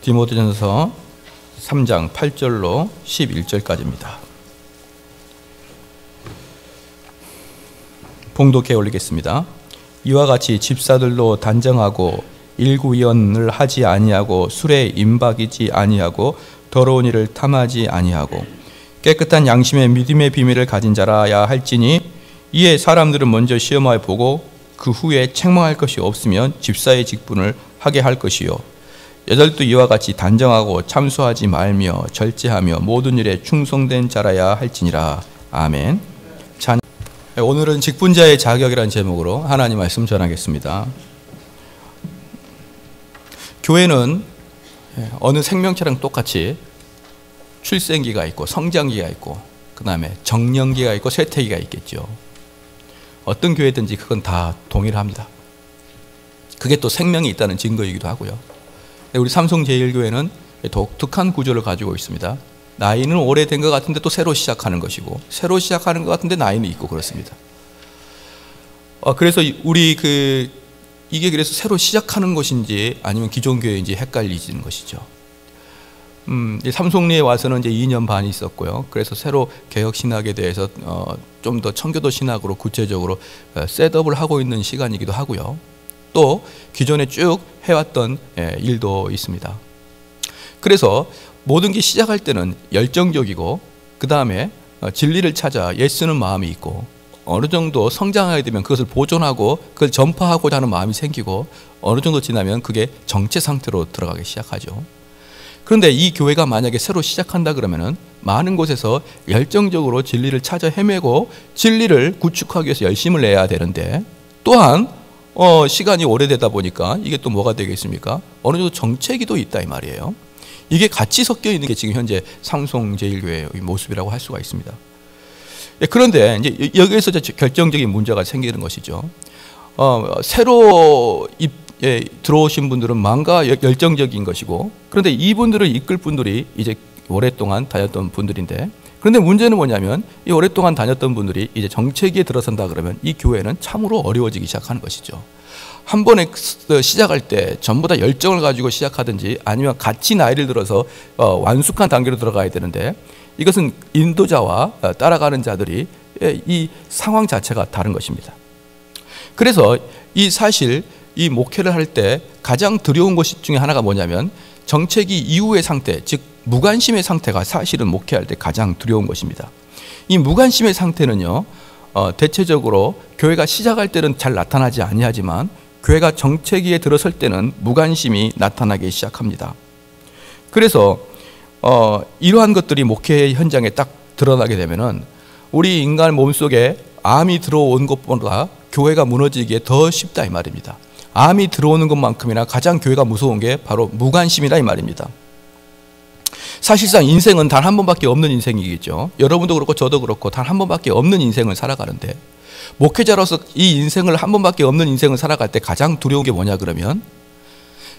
디모데전서 3장 8절로 11절까지입니다. 봉독해 올리겠습니다. 이와 같이 집사들도 단정하고 일구위언을 하지 아니하고 술에 임박이지 아니하고 더러운 일을 탐하지 아니하고 깨끗한 양심의 믿음의 비밀을 가진 자라야 할지니 이에 사람들은 먼저 시험하여 보고 그 후에 책망할 것이 없으면 집사의 직분을 하게 할 것이요 여덟도 이와 같이 단정하고 참소하지 말며 절제하며 모든 일에 충성된 자라야 할지니라. 아멘. 오늘은 직분자의 자격이라는 제목으로 하나님 말씀 전하겠습니다. 교회는 어느 생명체랑 똑같이 출생기가 있고 성장기가 있고 그 다음에 정년기가 있고 쇠퇴기가 있겠죠. 어떤 교회든지 그건 다 동일합니다. 그게 또 생명이 있다는 증거이기도 하고요. 우리 삼성제일교회는 독특한 구조를 가지고 있습니다. 나이는 오래된 것 같은데 또 새로 시작하는 것이고 새로 시작하는 것 같은데 나이는 있고 그렇습니다. 그래서 이게 그래서 새로 시작하는 것인지 아니면 기존 교회인지 헷갈리는 것이죠. 삼성리에 와서는 이제 2년 반이 있었고요. 그래서 새로 개혁 신학에 대해서 좀 더 청교도 신학으로 구체적으로 셋업을 하고 있는 시간이기도 하고요. 또 기존에 쭉 해왔던 일도 있습니다. 그래서 모든 게 시작할 때는 열정적이고 그 다음에 진리를 찾아 애쓰는 마음이 있고 어느 정도 성장하게 되면 그것을 보존하고 그걸 전파하고자 하는 마음이 생기고 어느 정도 지나면 그게 정체 상태로 들어가기 시작하죠. 그런데 이 교회가 만약에 새로 시작한다 그러면은 많은 곳에서 열정적으로 진리를 찾아 헤매고 진리를 구축하기 위해서 열심을 내야 되는데 또한 시간이 오래되다 보니까 이게 또 뭐가 되겠습니까? 어느 정도 정체기도 있다 이 말이에요. 이게 같이 섞여 있는 게 지금 현재 삼성제일교회의 모습이라고 할 수가 있습니다. 그런데 이제 여기에서 결정적인 문제가 생기는 것이죠. 새로 들어오신 분들은 뭔가 열정적인 것이고 그런데 이분들을 이끌 분들이 이제 오랫동안 다녔던 분들인데 그런데 문제는 뭐냐면 이 오랫동안 다녔던 분들이 이제 정체기에 들어선다 그러면 이 교회는 참으로 어려워지기 시작하는 것이죠. 한 번에 시작할 때 전부 다 열정을 가지고 시작하든지 아니면 같이 나이를 들어서 완숙한 단계로 들어가야 되는데 이것은 인도자와 따라가는 자들이 이 상황 자체가 다른 것입니다. 그래서 사실 이 목회를 할 때 가장 두려운 것 중에 하나가 뭐냐면 정체기 이후의 상태, 즉 무관심의 상태가 사실은 목회할 때 가장 두려운 것입니다. 이 무관심의 상태는요 대체적으로 교회가 시작할 때는 잘 나타나지 아니하지만 교회가 정체기에 들어설 때는 무관심이 나타나기 시작합니다. 그래서 이러한 것들이 목회 현장에 딱 드러나게 되면은 우리 인간 몸속에 암이 들어온 것보다 교회가 무너지기에 더 쉽다 이 말입니다. 암이 들어오는 것만큼이나 가장 교회가 무서운 게 바로 무관심이라 이 말입니다. 사실상 인생은 단 한 번밖에 없는 인생이겠죠. 여러분도 그렇고 저도 그렇고 단 한 번밖에 없는 인생을 살아가는데 목회자로서 이 인생을 한 번밖에 없는 인생을 살아갈 때 가장 두려운 게 뭐냐 그러면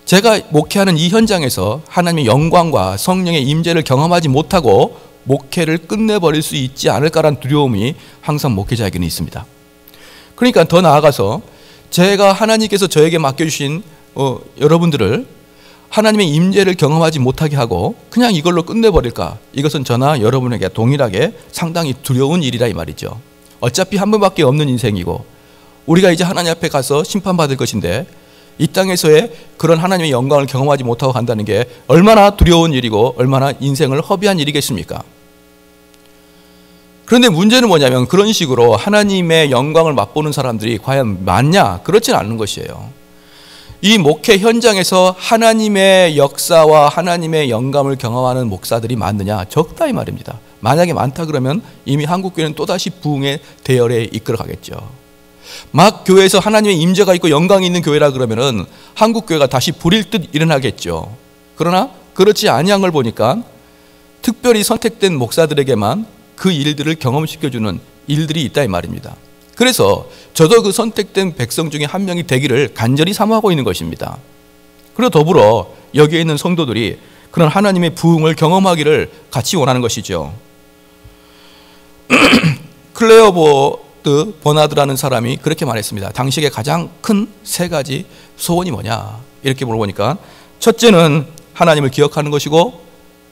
제가 목회하는 이 현장에서 하나님의 영광과 성령의 임재를 경험하지 못하고 목회를 끝내버릴 수 있지 않을까라는 두려움이 항상 목회자에게는 있습니다. 그러니까 더 나아가서 제가 하나님께서 저에게 맡겨주신 여러분들을 하나님의 임재를 경험하지 못하게 하고 그냥 이걸로 끝내버릴까? 이것은 저나 여러분에게 동일하게 상당히 두려운 일이라 이 말이죠. 어차피 한 번밖에 없는 인생이고 우리가 이제 하나님 앞에 가서 심판받을 것인데 이 땅에서의 그런 하나님의 영광을 경험하지 못하고 간다는 게 얼마나 두려운 일이고 얼마나 인생을 허비한 일이겠습니까? 그런데 문제는 뭐냐면 그런 식으로 하나님의 영광을 맛보는 사람들이 과연 많냐? 그렇지는 않은 것이에요. 이 목회 현장에서 하나님의 역사와 하나님의 영감을 경험하는 목사들이 많느냐? 적다 이 말입니다. 만약에 많다 그러면 이미 한국교회는 또다시 부흥의 대열에 이끌어가겠죠. 막 교회에서 하나님의 임재가 있고 영광이 있는 교회라 그러면은 한국교회가 다시 불일 듯 일어나겠죠. 그러나 그렇지 아니한 걸 보니까 특별히 선택된 목사들에게만 그 일들을 경험시켜주는 일들이 있다 이 말입니다. 그래서 저도 그 선택된 백성 중에 한 명이 되기를 간절히 사모하고 있는 것입니다. 그리고 더불어 여기에 있는 성도들이 그런 하나님의 부흥을 같이 원하는 것이죠. 클레어보트 버나드라는 사람이 그렇게 말했습니다. 당시에 가장 큰 세 가지 소원이 뭐냐 이렇게 물어보니까 첫째는 하나님을 기억하는 것이고,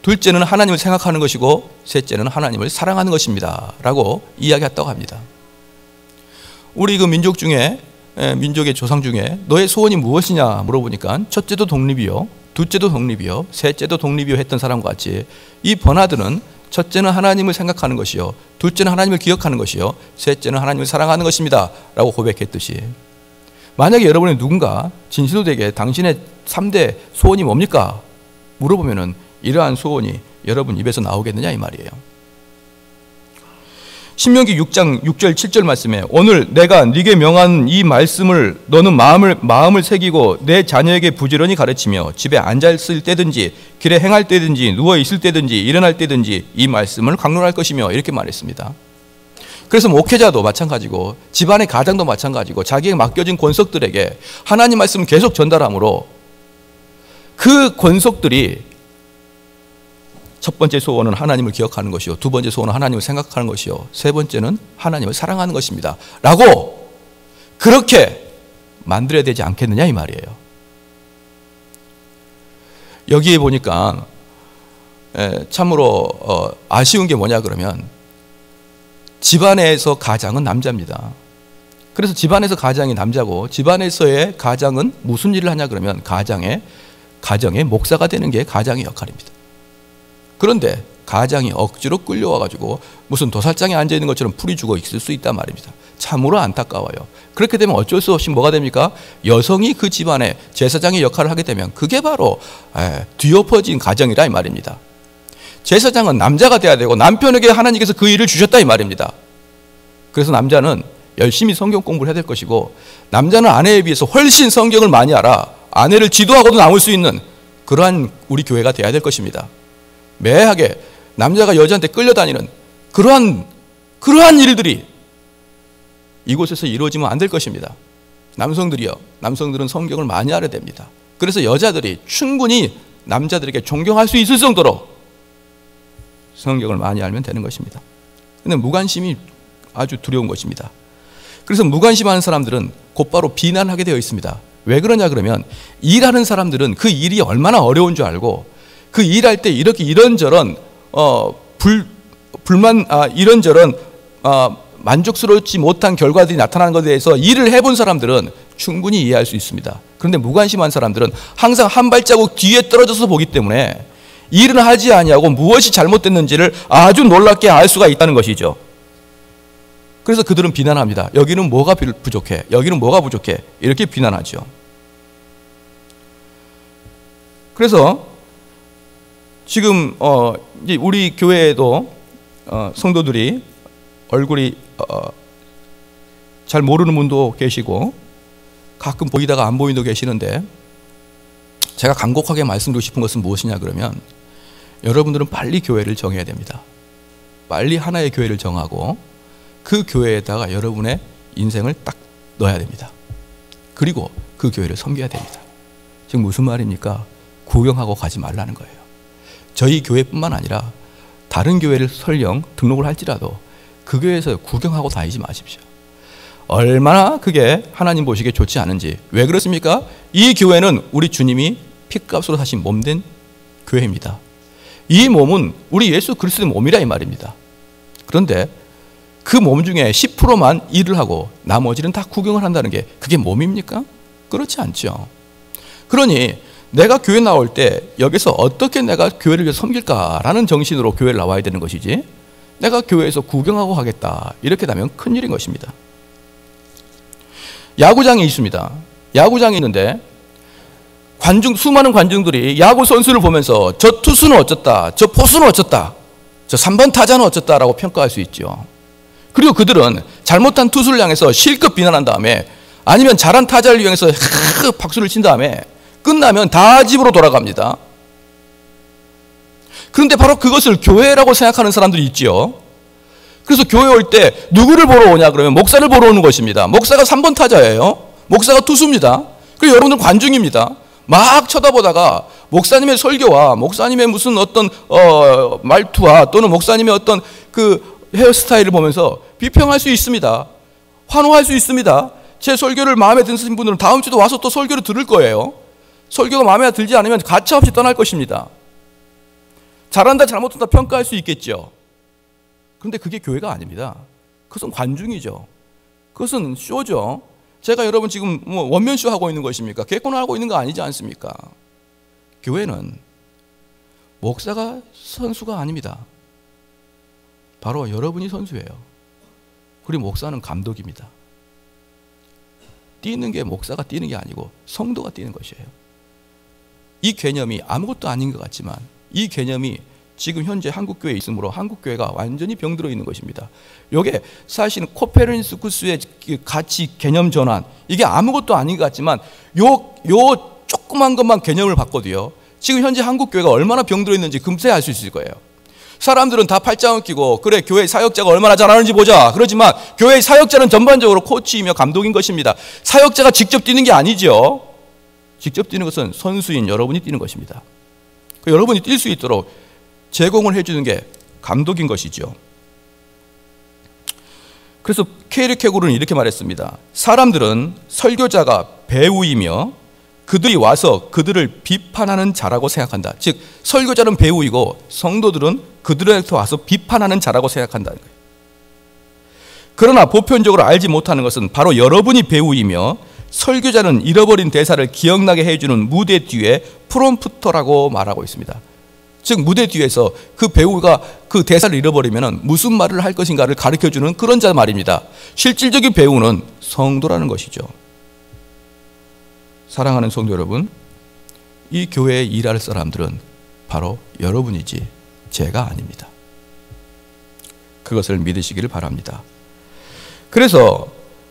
둘째는 하나님을 생각하는 것이고, 셋째는 하나님을 사랑하는 것입니다 라고 이야기했다고 합니다. 우리 그 민족 중에, 민족의 조상 중에 너의 소원이 무엇이냐 물어보니까 첫째도 독립이요, 둘째도 독립이요, 셋째도 독립이요 했던 사람과 같이 이 번아들은 첫째는 하나님을 생각하는 것이요, 둘째는 하나님을 기억하는 것이요, 셋째는 하나님을 사랑하는 것입니다 라고 고백했듯이, 만약에 여러분이 누군가 진실되게 당신의 3대 소원이 뭡니까? 물어보면은 이러한 소원이 여러분 입에서 나오겠느냐 이 말이에요. 신명기 6장 6절 7절 말씀에 오늘 내가 네게 명한 이 말씀을 너는 마음을 새기고 내 자녀에게 부지런히 가르치며 집에 앉아있을 때든지 길에 행할 때든지 누워있을 때든지 일어날 때든지 이 말씀을 강론할 것이며 이렇게 말했습니다. 그래서 목회자도 마찬가지고 집안의 가장도 마찬가지고 자기에게 맡겨진 권속들에게 하나님 말씀을 계속 전달함으로 그 권속들이 첫 번째 소원은 하나님을 기억하는 것이요, 두 번째 소원은 하나님을 생각하는 것이요, 세 번째는 하나님을 사랑하는 것입니다 라고 그렇게 만들어야 되지 않겠느냐 이 말이에요. 여기에 보니까 참으로 아쉬운 게 뭐냐 그러면 집안에서 가장은 남자입니다. 그래서 집안에서 가장이 남자고 집안에서의 가장은 무슨 일을 하냐 그러면 가정의 목사가 되는 게 가장의 역할입니다. 그런데 가장이 억지로 끌려와가지고 무슨 도살장에 앉아있는 것처럼 풀이 죽어 있을 수 있단 말입니다. 참으로 안타까워요. 그렇게 되면 어쩔 수 없이 뭐가 됩니까? 여성이 그 집안의 제사장의 역할을 하게 되면 그게 바로 뒤엎어진 가정이라 이 말입니다. 제사장은 남자가 돼야 되고 남편에게 하나님께서 그 일을 주셨다 이 말입니다. 그래서 남자는 열심히 성경 공부를 해야 될 것이고, 남자는 아내에 비해서 훨씬 성경을 많이 알아 아내를 지도하고도 남을 수 있는 그러한 우리 교회가 돼야 될 것입니다. 매하게 남자가 여자한테 끌려다니는 그러한 일들이 이곳에서 이루어지면 안 될 것입니다. 남성들은 성경을 많이 알아야 됩니다. 그래서 여자들이 충분히 남자들에게 존경할 수 있을 정도로 성경을 많이 알면 되는 것입니다. 근데 무관심이 아주 두려운 것입니다. 그래서 무관심하는 사람들은 곧바로 비난하게 되어 있습니다. 왜 그러냐 그러면 일하는 사람들은 그 일이 얼마나 어려운 줄 알고 그 일할 때 이렇게 이런저런 이런저런 만족스럽지 못한 결과들이 나타나는 것에 대해서 일을 해본 사람들은 충분히 이해할 수 있습니다. 그런데 무관심한 사람들은 항상 한 발자국 뒤에 떨어져서 보기 때문에 일을 하지 아니하고 무엇이 잘못됐는지를 아주 놀랍게 알 수가 있다는 것이죠. 그래서 그들은 비난합니다. 여기는 뭐가 부족해? 여기는 뭐가 부족해? 이렇게 비난하죠. 그래서 지금 이제 우리 교회에도 성도들이 얼굴이 잘 모르는 분도 계시고 가끔 보이다가 안 보이는 분도 계시는데, 제가 간곡하게 말씀드리고 싶은 것은 무엇이냐 그러면 여러분들은 빨리 교회를 정해야 됩니다. 빨리 하나의 교회를 정하고 그 교회에다가 여러분의 인생을 딱 넣어야 됩니다. 그리고 그 교회를 섬겨야 됩니다. 지금 무슨 말입니까? 구경하고 가지 말라는 거예요. 저희 교회뿐만 아니라 다른 교회를 설령 등록을 할지라도 그 교회에서 구경하고 다니지 마십시오. 얼마나 그게 하나님 보시기에 좋지 않은지. 왜 그렇습니까? 이 교회는 우리 주님이 핏값으로 사신 몸된 교회입니다. 이 몸은 우리 예수 그리스도의 몸이라 이 말입니다. 그런데 그 몸 중에 10%만 일을 하고 나머지는 다 구경을 한다는 게 그게 몸입니까? 그렇지 않죠. 그러니 내가 교회 나올 때 여기서 어떻게 내가 교회를 섬길까라는 정신으로 교회를 나와야 되는 것이지, 내가 교회에서 구경하고 가겠다 이렇게 되면 큰일인 것입니다. 야구장이 있습니다. 야구장이 있는데 수많은 관중들이 야구 선수를 보면서 저 투수는 어쩌다, 저 포수는 어쩌다, 저 3번 타자는 어쩌다라고 평가할 수 있죠. 그리고 그들은 잘못한 투수를 향해서 실컷 비난한 다음에, 아니면 잘한 타자를 이용해서 박수를 친 다음에 끝나면 다 집으로 돌아갑니다. 그런데 바로 그것을 교회라고 생각하는 사람들이 있지요. 그래서 교회 올 때 누구를 보러 오냐 그러면 목사를 보러 오는 것입니다. 목사가 3번 타자예요. 목사가 투수입니다. 그리고 여러분들 관중입니다. 막 쳐다보다가 목사님의 설교와 목사님의 무슨 어떤 말투와 또는 목사님의 어떤 그 헤어스타일을 보면서 비평할 수 있습니다. 환호할 수 있습니다. 제 설교를 마음에 드는 분들은 다음 주도 와서 또 설교를 들을 거예요. 설교가 마음에 들지 않으면 가차없이 떠날 것입니다. 잘한다 잘못한다 평가할 수 있겠죠. 그런데 그게 교회가 아닙니다. 그것은 관중이죠. 그것은 쇼죠. 제가 여러분 지금 뭐 원면쇼 하고 있는 것입니까? 개콘을 하고 있는 거 아니지 않습니까? 교회는 목사가 선수가 아닙니다. 바로 여러분이 선수예요. 그리고 목사는 감독입니다. 뛰는 게 목사가 뛰는 게 아니고 성도가 뛰는 것이에요. 이 개념이 아무것도 아닌 것 같지만 이 개념이 지금 현재 한국교회에 있으므로 한국교회가 완전히 병들어 있는 것입니다. 이게 사실은 코페르니쿠스의 가치 개념 전환, 이게 아무것도 아닌 것 같지만 요 조그만 것만 개념을 바꿔도요, 지금 현재 한국교회가 얼마나 병들어 있는지 금세 알 수 있을 거예요. 사람들은 다 팔짱을 끼고 그래 교회 사역자가 얼마나 잘하는지 보자 그러지만 교회의 사역자는 전반적으로 코치이며 감독인 것입니다. 사역자가 직접 뛰는 게 아니죠. 직접 뛰는 것은 선수인 여러분이 뛰는 것입니다. 여러분이 뛸 수 있도록 제공을 해주는 게 감독인 것이죠. 그래서 케이르 케고르는 이렇게 말했습니다. 사람들은 설교자가 배우이며 그들이 와서 그들을 비판하는 자라고 생각한다. 즉 설교자는 배우이고 성도들은 그들에서 와서 비판하는 자라고 생각한다는 거예요. 그러나 보편적으로 알지 못하는 것은 바로 여러분이 배우이며 설교자는 잃어버린 대사를 기억나게 해주는 무대 뒤에 프롬프터라고 말하고 있습니다. 즉 무대 뒤에서 그 배우가 그 대사를 잃어버리면 무슨 말을 할 것인가를 가르쳐주는 그런 자 말입니다. 실질적인 배우는 성도라는 것이죠. 사랑하는 성도 여러분, 이 교회에 일할 사람들은 바로 여러분이지 제가 아닙니다. 그것을 믿으시기를 바랍니다. 그래서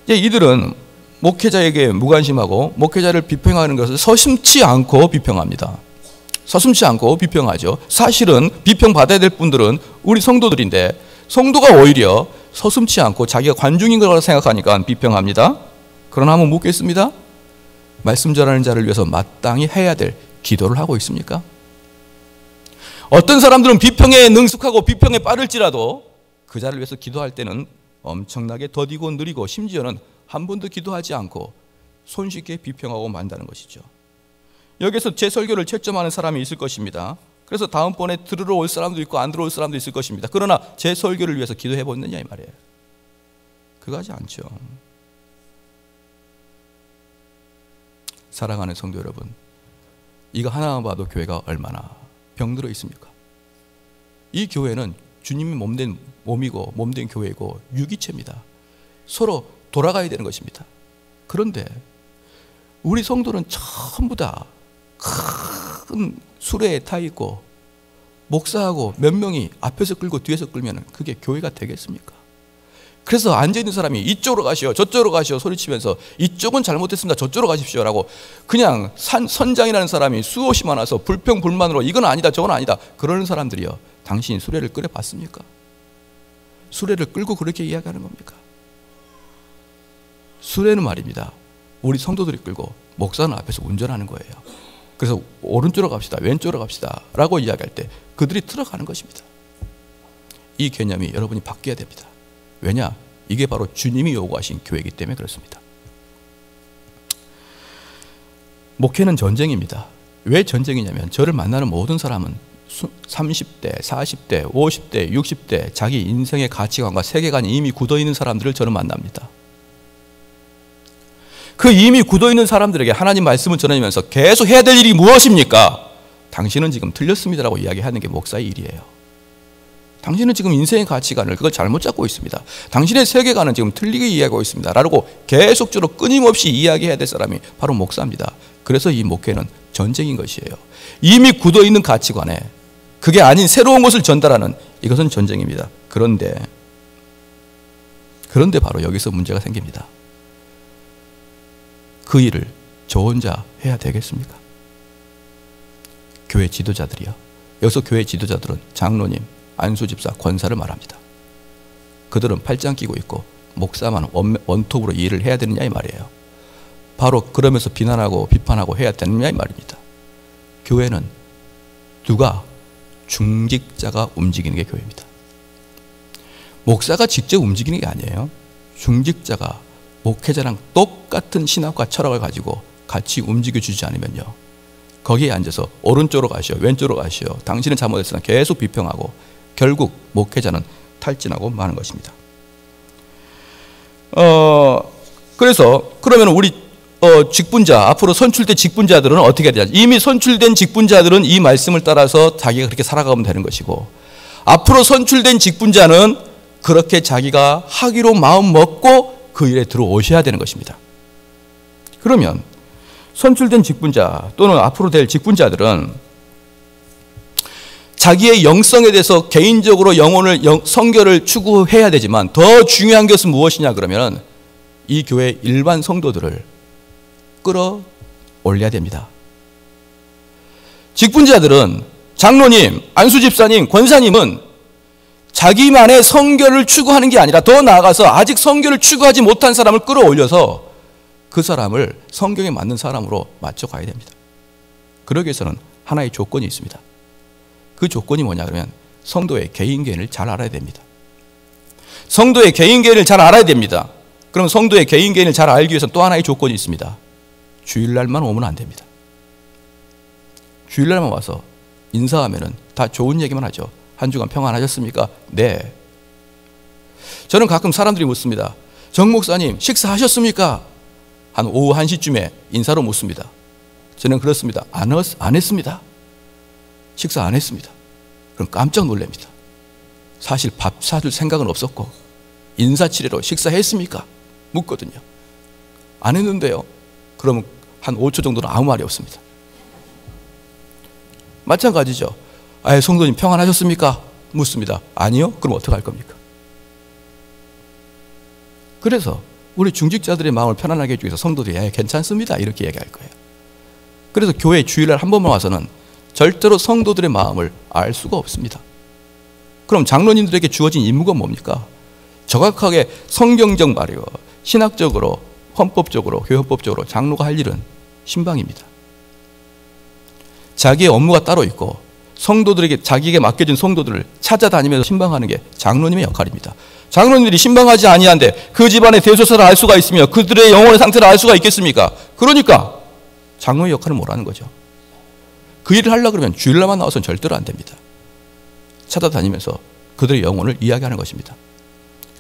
이들은 목회자에게 무관심하고 목회자를 비평하는 것을 서슴지 않고 비평합니다. 서슴지 않고 비평하죠. 사실은 비평받아야 될 분들은 우리 성도들인데 성도가 오히려 서슴지 않고 자기가 관중인 거라고 생각하니까 비평합니다. 그러나 한번 묻겠습니다. 말씀 전하는 자를 위해서 마땅히 해야 될 기도를 하고 있습니까? 어떤 사람들은 비평에 능숙하고 비평에 빠를지라도 그 자를 위해서 기도할 때는 엄청나게 더디고 느리고 심지어는 한 번도 기도하지 않고 손쉽게 비평하고 만다는 것이죠. 여기서 제 설교를 채점하는 사람이 있을 것입니다. 그래서 다음번에 들으러 올 사람도 있고 안 들어올 사람도 있을 것입니다. 그러나 제 설교를 위해서 기도해 보느냐 이 말이에요. 그거 하지 않죠. 사랑하는 성도 여러분, 이거 하나만 봐도 교회가 얼마나 병들어 있습니까? 이 교회는 주님이 몸된 몸이고 몸된 교회이고 유기체입니다. 서로 돌아가야 되는 것입니다. 그런데 우리 성도는 전부 다 큰 수레에 타 있고 목사하고 몇 명이 앞에서 끌고 뒤에서 끌면 그게 교회가 되겠습니까? 그래서 앉아있는 사람이 이쪽으로 가시오 저쪽으로 가시오 소리치면서 이쪽은 잘못했습니다 저쪽으로 가십시오 라고 그냥 선장이라는 사람이 수없이 많아서 불평불만으로 이건 아니다 저건 아니다 그러는 사람들이요, 당신이 수레를 끌어 봤습니까? 수레를 끌고 그렇게 이야기하는 겁니까? 수레는 말입니다, 우리 성도들이 끌고 목사는 앞에서 운전하는 거예요. 그래서 오른쪽으로 갑시다 왼쪽으로 갑시다 라고 이야기할 때 그들이 들어가는 것입니다. 이 개념이 여러분이 바뀌어야 됩니다. 왜냐? 이게 바로 주님이 요구하신 교회이기 때문에 그렇습니다. 목회는 전쟁입니다. 왜 전쟁이냐면 저를 만나는 모든 사람은 30대, 40대, 50대, 60대 자기 인생의 가치관과 세계관이 이미 굳어있는 사람들을 저는 만납니다. 그 이미 굳어있는 사람들에게 하나님 말씀을 전하면서 계속 해야 될 일이 무엇입니까? 당신은 지금 틀렸습니다라고 이야기하는 게 목사의 일이에요. 당신은 지금 인생의 가치관을 그걸 잘못 잡고 있습니다. 당신의 세계관은 지금 틀리게 이야기하고 있습니다 라고 계속적으로 끊임없이 이야기해야 될 사람이 바로 목사입니다. 그래서 이 목회는 전쟁인 것이에요. 이미 굳어있는 가치관에 그게 아닌 새로운 것을 전달하는 이것은 전쟁입니다. 그런데 바로 여기서 문제가 생깁니다. 그 일을 저 혼자 해야 되겠습니까? 교회 지도자들이요. 여기서 교회 지도자들은 장로님, 안수집사, 권사를 말합니다. 그들은 팔짱 끼고 있고 목사만 원톱으로 이 일을 해야 되느냐 이 말이에요. 바로 그러면서 비난하고 비판하고 해야 되느냐 이 말입니다. 교회는 누가? 중직자가 움직이는 게 교회입니다. 목사가 직접 움직이는 게 아니에요. 중직자가 목회자랑 똑같은 신학과 철학을 가지고 같이 움직여주지 않으면요, 거기에 앉아서 오른쪽으로 가시오, 왼쪽으로 가시오, 당신은 잘못했으나 계속 비평하고 결국 목회자는 탈진하고 마는 것입니다. 그래서 그러면 우리 직분자, 앞으로 선출된 직분자들은 어떻게 해야 되냐? 이미 선출된 직분자들은 이 말씀을 따라서 자기가 그렇게 살아가면 되는 것이고, 앞으로 선출된 직분자는 그렇게 자기가 하기로 마음 먹고 그 일에 들어오셔야 되는 것입니다. 그러면 선출된 직분자 또는 앞으로 될 직분자들은 자기의 영성에 대해서 개인적으로 성결을 추구해야 되지만 더 중요한 것은 무엇이냐 그러면 이 교회 일반 성도들을 끌어올려야 됩니다. 직분자들은 장로님, 안수집사님, 권사님은 자기만의 성결을 추구하는 게 아니라 더 나아가서 아직 성결을 추구하지 못한 사람을 끌어올려서 그 사람을 성경에 맞는 사람으로 맞춰가야 됩니다. 그러기 위해서는 하나의 조건이 있습니다. 그 조건이 뭐냐 그러면 성도의 개인계를 잘 알아야 됩니다. 성도의 개인계를 잘 알아야 됩니다. 그럼 성도의 개인계를 잘 알기 위해서 또 하나의 조건이 있습니다. 주일날만 오면 안 됩니다. 주일날만 와서 인사하면은 다 좋은 얘기만 하죠. 한 주간 평안하셨습니까? 네. 저는 가끔 사람들이 묻습니다. 정 목사님 식사하셨습니까? 한 오후 1시쯤에 인사로 묻습니다. 저는 그렇습니다. 안 했습니다. 식사 안 했습니다. 그럼 깜짝 놀랍니다. 사실 밥 사줄 생각은 없었고 인사치레로 식사했습니까? 묻거든요. 안 했는데요. 그러면 한 5초 정도는 아무 말이 없습니다. 마찬가지죠. 성도님 평안하셨습니까? 묻습니다. 아니요? 그럼 어떡할 겁니까? 그래서 우리 중직자들의 마음을 편안하게 해주기 위해서 성도들이 괜찮습니다 이렇게 얘기할 거예요. 그래서 교회 주일날 한 번만 와서는 절대로 성도들의 마음을 알 수가 없습니다. 그럼 장로님들에게 주어진 임무가 뭡니까? 정확하게 성경적 말이요, 신학적으로, 헌법적으로, 교회헌법적으로 장로가 할 일은 신방입니다. 자기의 업무가 따로 있고 성도들에게 자기에게 맡겨진 성도들을 찾아다니면서 신방하는 게 장로님의 역할입니다. 장로님들이 신방하지 아니한데 그 집안의 대소사를 알 수가 있으며 그들의 영혼의 상태를 알 수가 있겠습니까? 그러니까 장로의 역할은 뭐라는 거죠. 그 일을 하려고 그러면 주일날만 나와서는 절대로 안 됩니다. 찾아다니면서 그들의 영혼을 이야기하는 것입니다.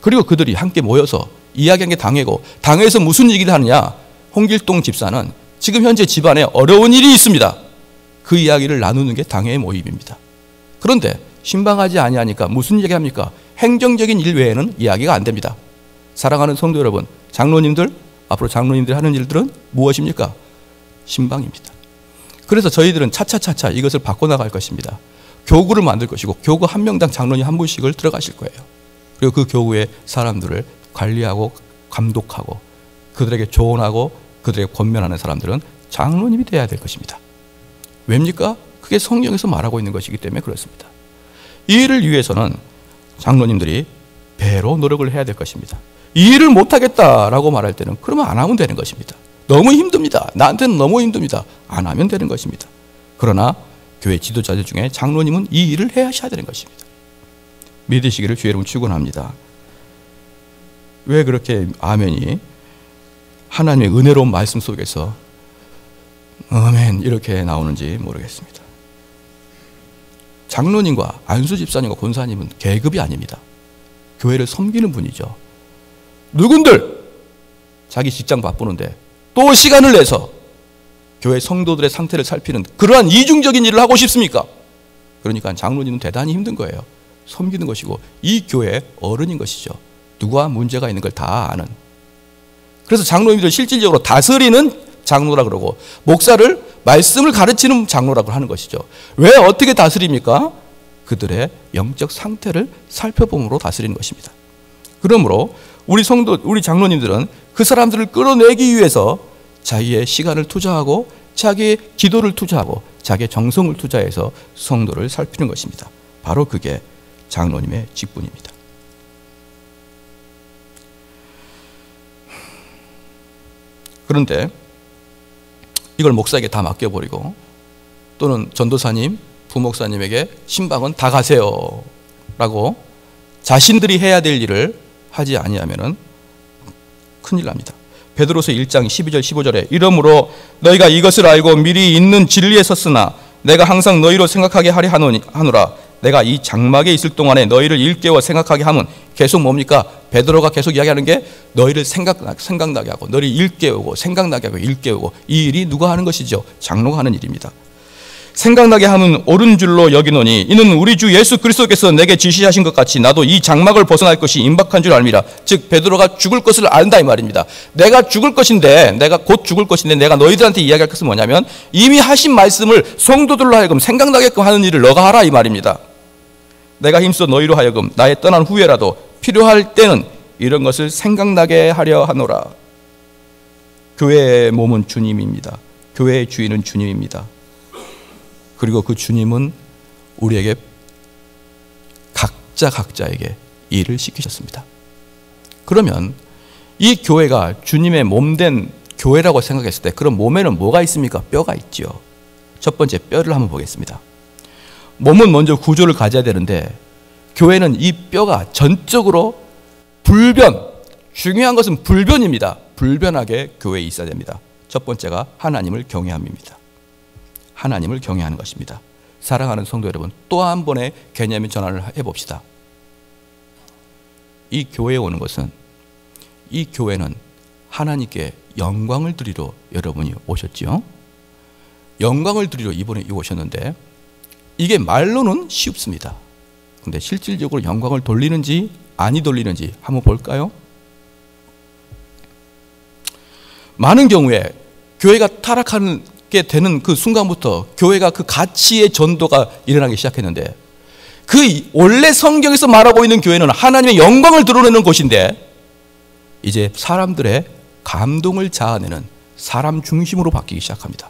그리고 그들이 함께 모여서 이야기하는 게 당회고, 당회에서 무슨 얘기를 하느냐? 홍길동 집사는 지금 현재 집안에 어려운 일이 있습니다. 그 이야기를 나누는 게 당회의 모임입니다. 그런데 신방하지 아니하니까 무슨 얘기합니까? 행정적인 일 외에는 이야기가 안 됩니다. 사랑하는 성도 여러분, 장로님들, 앞으로 장로님들이 하는 일들은 무엇입니까? 신방입니다. 그래서 저희들은 차차차차 이것을 바꿔나갈 것입니다. 교구를 만들 것이고 교구 한 명당 장로님 한 분씩을 들어가실 거예요. 그리고 그 교구의 사람들을 관리하고 감독하고 그들에게 조언하고 그들에게 권면하는 사람들은 장로님이 되어야 될 것입니다. 왜입니까? 그게 성경에서 말하고 있는 것이기 때문에 그렇습니다. 이 일을 위해서는 장로님들이 배로 노력을 해야 될 것입니다. 이 일을 못하겠다라고 말할 때는 그러면 안 하면 되는 것입니다. 너무 힘듭니다. 나한테는 너무 힘듭니다. 안 하면 되는 것입니다. 그러나 교회 지도자들 중에 장로님은 이 일을 해야 하셔야 되는 것입니다. 믿으시기를 주의 이름으로 축원합니다. 왜 그렇게 아멘이 하나님의 은혜로운 말씀 속에서 아멘 이렇게 나오는지 모르겠습니다. 장로님과 안수집사님과 권사님은 계급이 아닙니다. 교회를 섬기는 분이죠. 누군들 자기 직장 바쁘는데 또 시간을 내서 교회 성도들의 상태를 살피는 그러한 이중적인 일을 하고 싶습니까? 그러니까 장로님은 대단히 힘든 거예요. 섬기는 것이고 이 교회의 어른인 것이죠. 누가 문제가 있는 걸 다 아는. 그래서 장로님들 실질적으로 다스리는 장로라 그러고 목사를 말씀을 가르치는 장로라고 하는 것이죠. 왜 어떻게 다스립니까? 그들의 영적 상태를 살펴봄으로 다스리는 것입니다. 그러므로 우리 성도, 우리 장로님들은 그 사람들을 끌어내기 위해서 자기의 시간을 투자하고 자기의 기도를 투자하고 자기의 정성을 투자해서 성도를 살피는 것입니다. 바로 그게 장로님의 직분입니다. 그런데 이걸 목사에게 다 맡겨버리고 또는 전도사님, 부목사님에게 신방은 다 가세요 라고 자신들이 해야 될 일을 하지 아니하면 큰일 납니다. 베드로서 1장 12절 15절에 이러므로 너희가 이것을 알고 미리 있는 진리에 섰으나 내가 항상 너희로 생각하게 하려 하노라. 내가 이 장막에 있을 동안에 너희를 일깨워 생각하게 하면 계속 뭡니까? 베드로가 계속 이야기하는 게 너희를 생각나게 하고 너희를 일깨우고 생각나게 하고 일깨우고 이 일이 누가 하는 것이죠? 장로가 하는 일입니다. 생각나게 하면 옳은 줄로 여기노니 이는 우리 주 예수 그리스도께서 내게 지시하신 것 같이 나도 이 장막을 벗어날 것이 임박한 줄 알미라. 즉 베드로가 죽을 것을 안다 이 말입니다. 내가 죽을 것인데 내가 곧 죽을 것인데 내가 너희들한테 이야기할 것은 뭐냐면 이미 하신 말씀을 성도들로 하여금 생각나게끔 하는 일을 너가 하라 이 말입니다. 내가 힘써 너희로 하여금 나의 떠난 후에라도 필요할 때는 이런 것을 생각나게 하려 하노라. 교회의 몸은 주님입니다. 교회의 주인은 주님입니다. 그리고 그 주님은 우리에게 각자에게 일을 시키셨습니다. 그러면 이 교회가 주님의 몸된 교회라고 생각했을 때 그럼 몸에는 뭐가 있습니까? 뼈가 있지요. 첫 번째 뼈를 한번 보겠습니다. 몸은 먼저 구조를 가져야 되는데 교회는 이 뼈가 전적으로 중요한 것은 불변입니다. 불변하게 교회에 있어야 됩니다. 첫 번째가 하나님을 경외함입니다. 하나님을 경외하는 것입니다. 사랑하는 성도 여러분, 또 한 번의 개념의 전환을 해봅시다. 이 교회에 오는 것은 이 교회는 하나님께 영광을 드리러 여러분이 오셨지요. 영광을 드리러 이번에 오셨는데 이게 말로는 쉽습니다. 근데 실질적으로 영광을 돌리는지 아니 돌리는지 한번 볼까요? 많은 경우에 교회가 타락하게 되는 그 순간부터 교회가 그 가치의 전도가 일어나기 시작했는데 그 원래 성경에서 말하고 있는 교회는 하나님의 영광을 드러내는 곳인데 이제 사람들의 감동을 자아내는 사람 중심으로 바뀌기 시작합니다.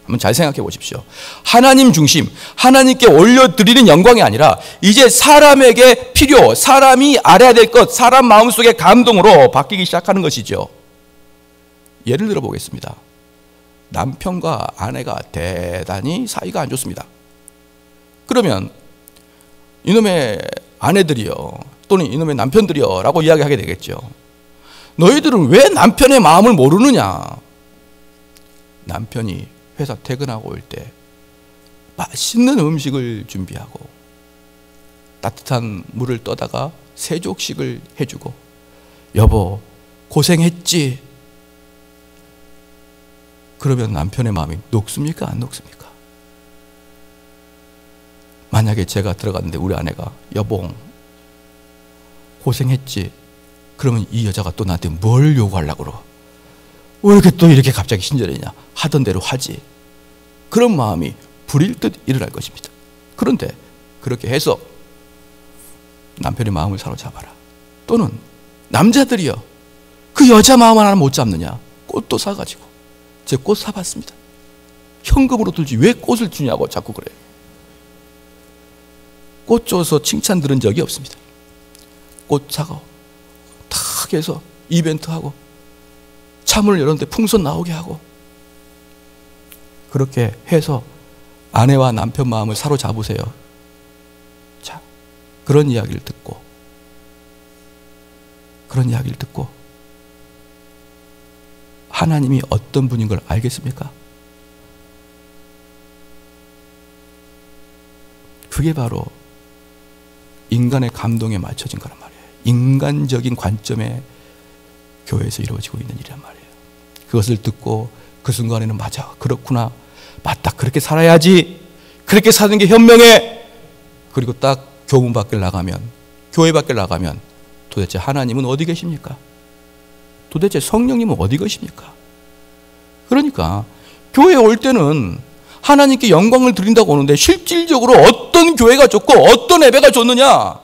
한번 잘 생각해 보십시오. 하나님 중심, 하나님께 올려드리는 영광이 아니라 이제 사람에게 사람이 알아야 될 것, 사람 마음속의 감동으로 바뀌기 시작하는 것이죠. 예를 들어 보겠습니다. 남편과 아내가 대단히 사이가 안 좋습니다. 그러면 이놈의 아내들이요 또는 이놈의 남편들이요 라고 이야기하게 되겠죠. 너희들은 왜 남편의 마음을 모르느냐. 남편이 회사 퇴근하고 올 때 맛있는 음식을 준비하고 따뜻한 물을 떠다가 세족식을 해주고 여보 고생했지. 그러면 남편의 마음이 녹습니까 안 녹습니까? 만약에 제가 들어갔는데 우리 아내가 여보 고생했지. 그러면 이 여자가 또 나한테 뭘 요구하려고 그러? 왜 이렇게 또 이렇게 갑자기 친절했냐? 하던 대로 하지. 그런 마음이 불일 듯 일어날 것입니다. 그런데 그렇게 해서 남편의 마음을 사로잡아라. 또는 남자들이요 그 여자 마음 하나 못 잡느냐? 꽃도 사가지고 제 꽃 사봤습니다. 현금으로 들지 왜 꽃을 주냐고 자꾸 그래요. 꽃 줘서 칭찬 들은 적이 없습니다. 꽃 사고 탁 해서 이벤트하고 차문을 열었는데 풍선 나오게 하고 그렇게 해서 아내와 남편 마음을 사로잡으세요. 자, 그런 이야기를 듣고 하나님이 어떤 분인 걸 알겠습니까? 그게 바로 인간의 감동에 맞춰진 거란 말이에요. 인간적인 관점에 교회에서 이루어지고 있는 일이란 말이에요. 그것을 듣고 그 순간에는 맞아, 그렇구나, 맞다, 그렇게 살아야지, 그렇게 사는 게 현명해. 그리고 딱 교문 밖을 나가면, 교회 밖을 나가면 도대체 하나님은 어디 계십니까? 도대체 성령님은 어디 계십니까? 그러니까 교회에 올 때는 하나님께 영광을 드린다고 오는데 실질적으로 어떤 교회가 좋고 어떤 예배가 좋느냐?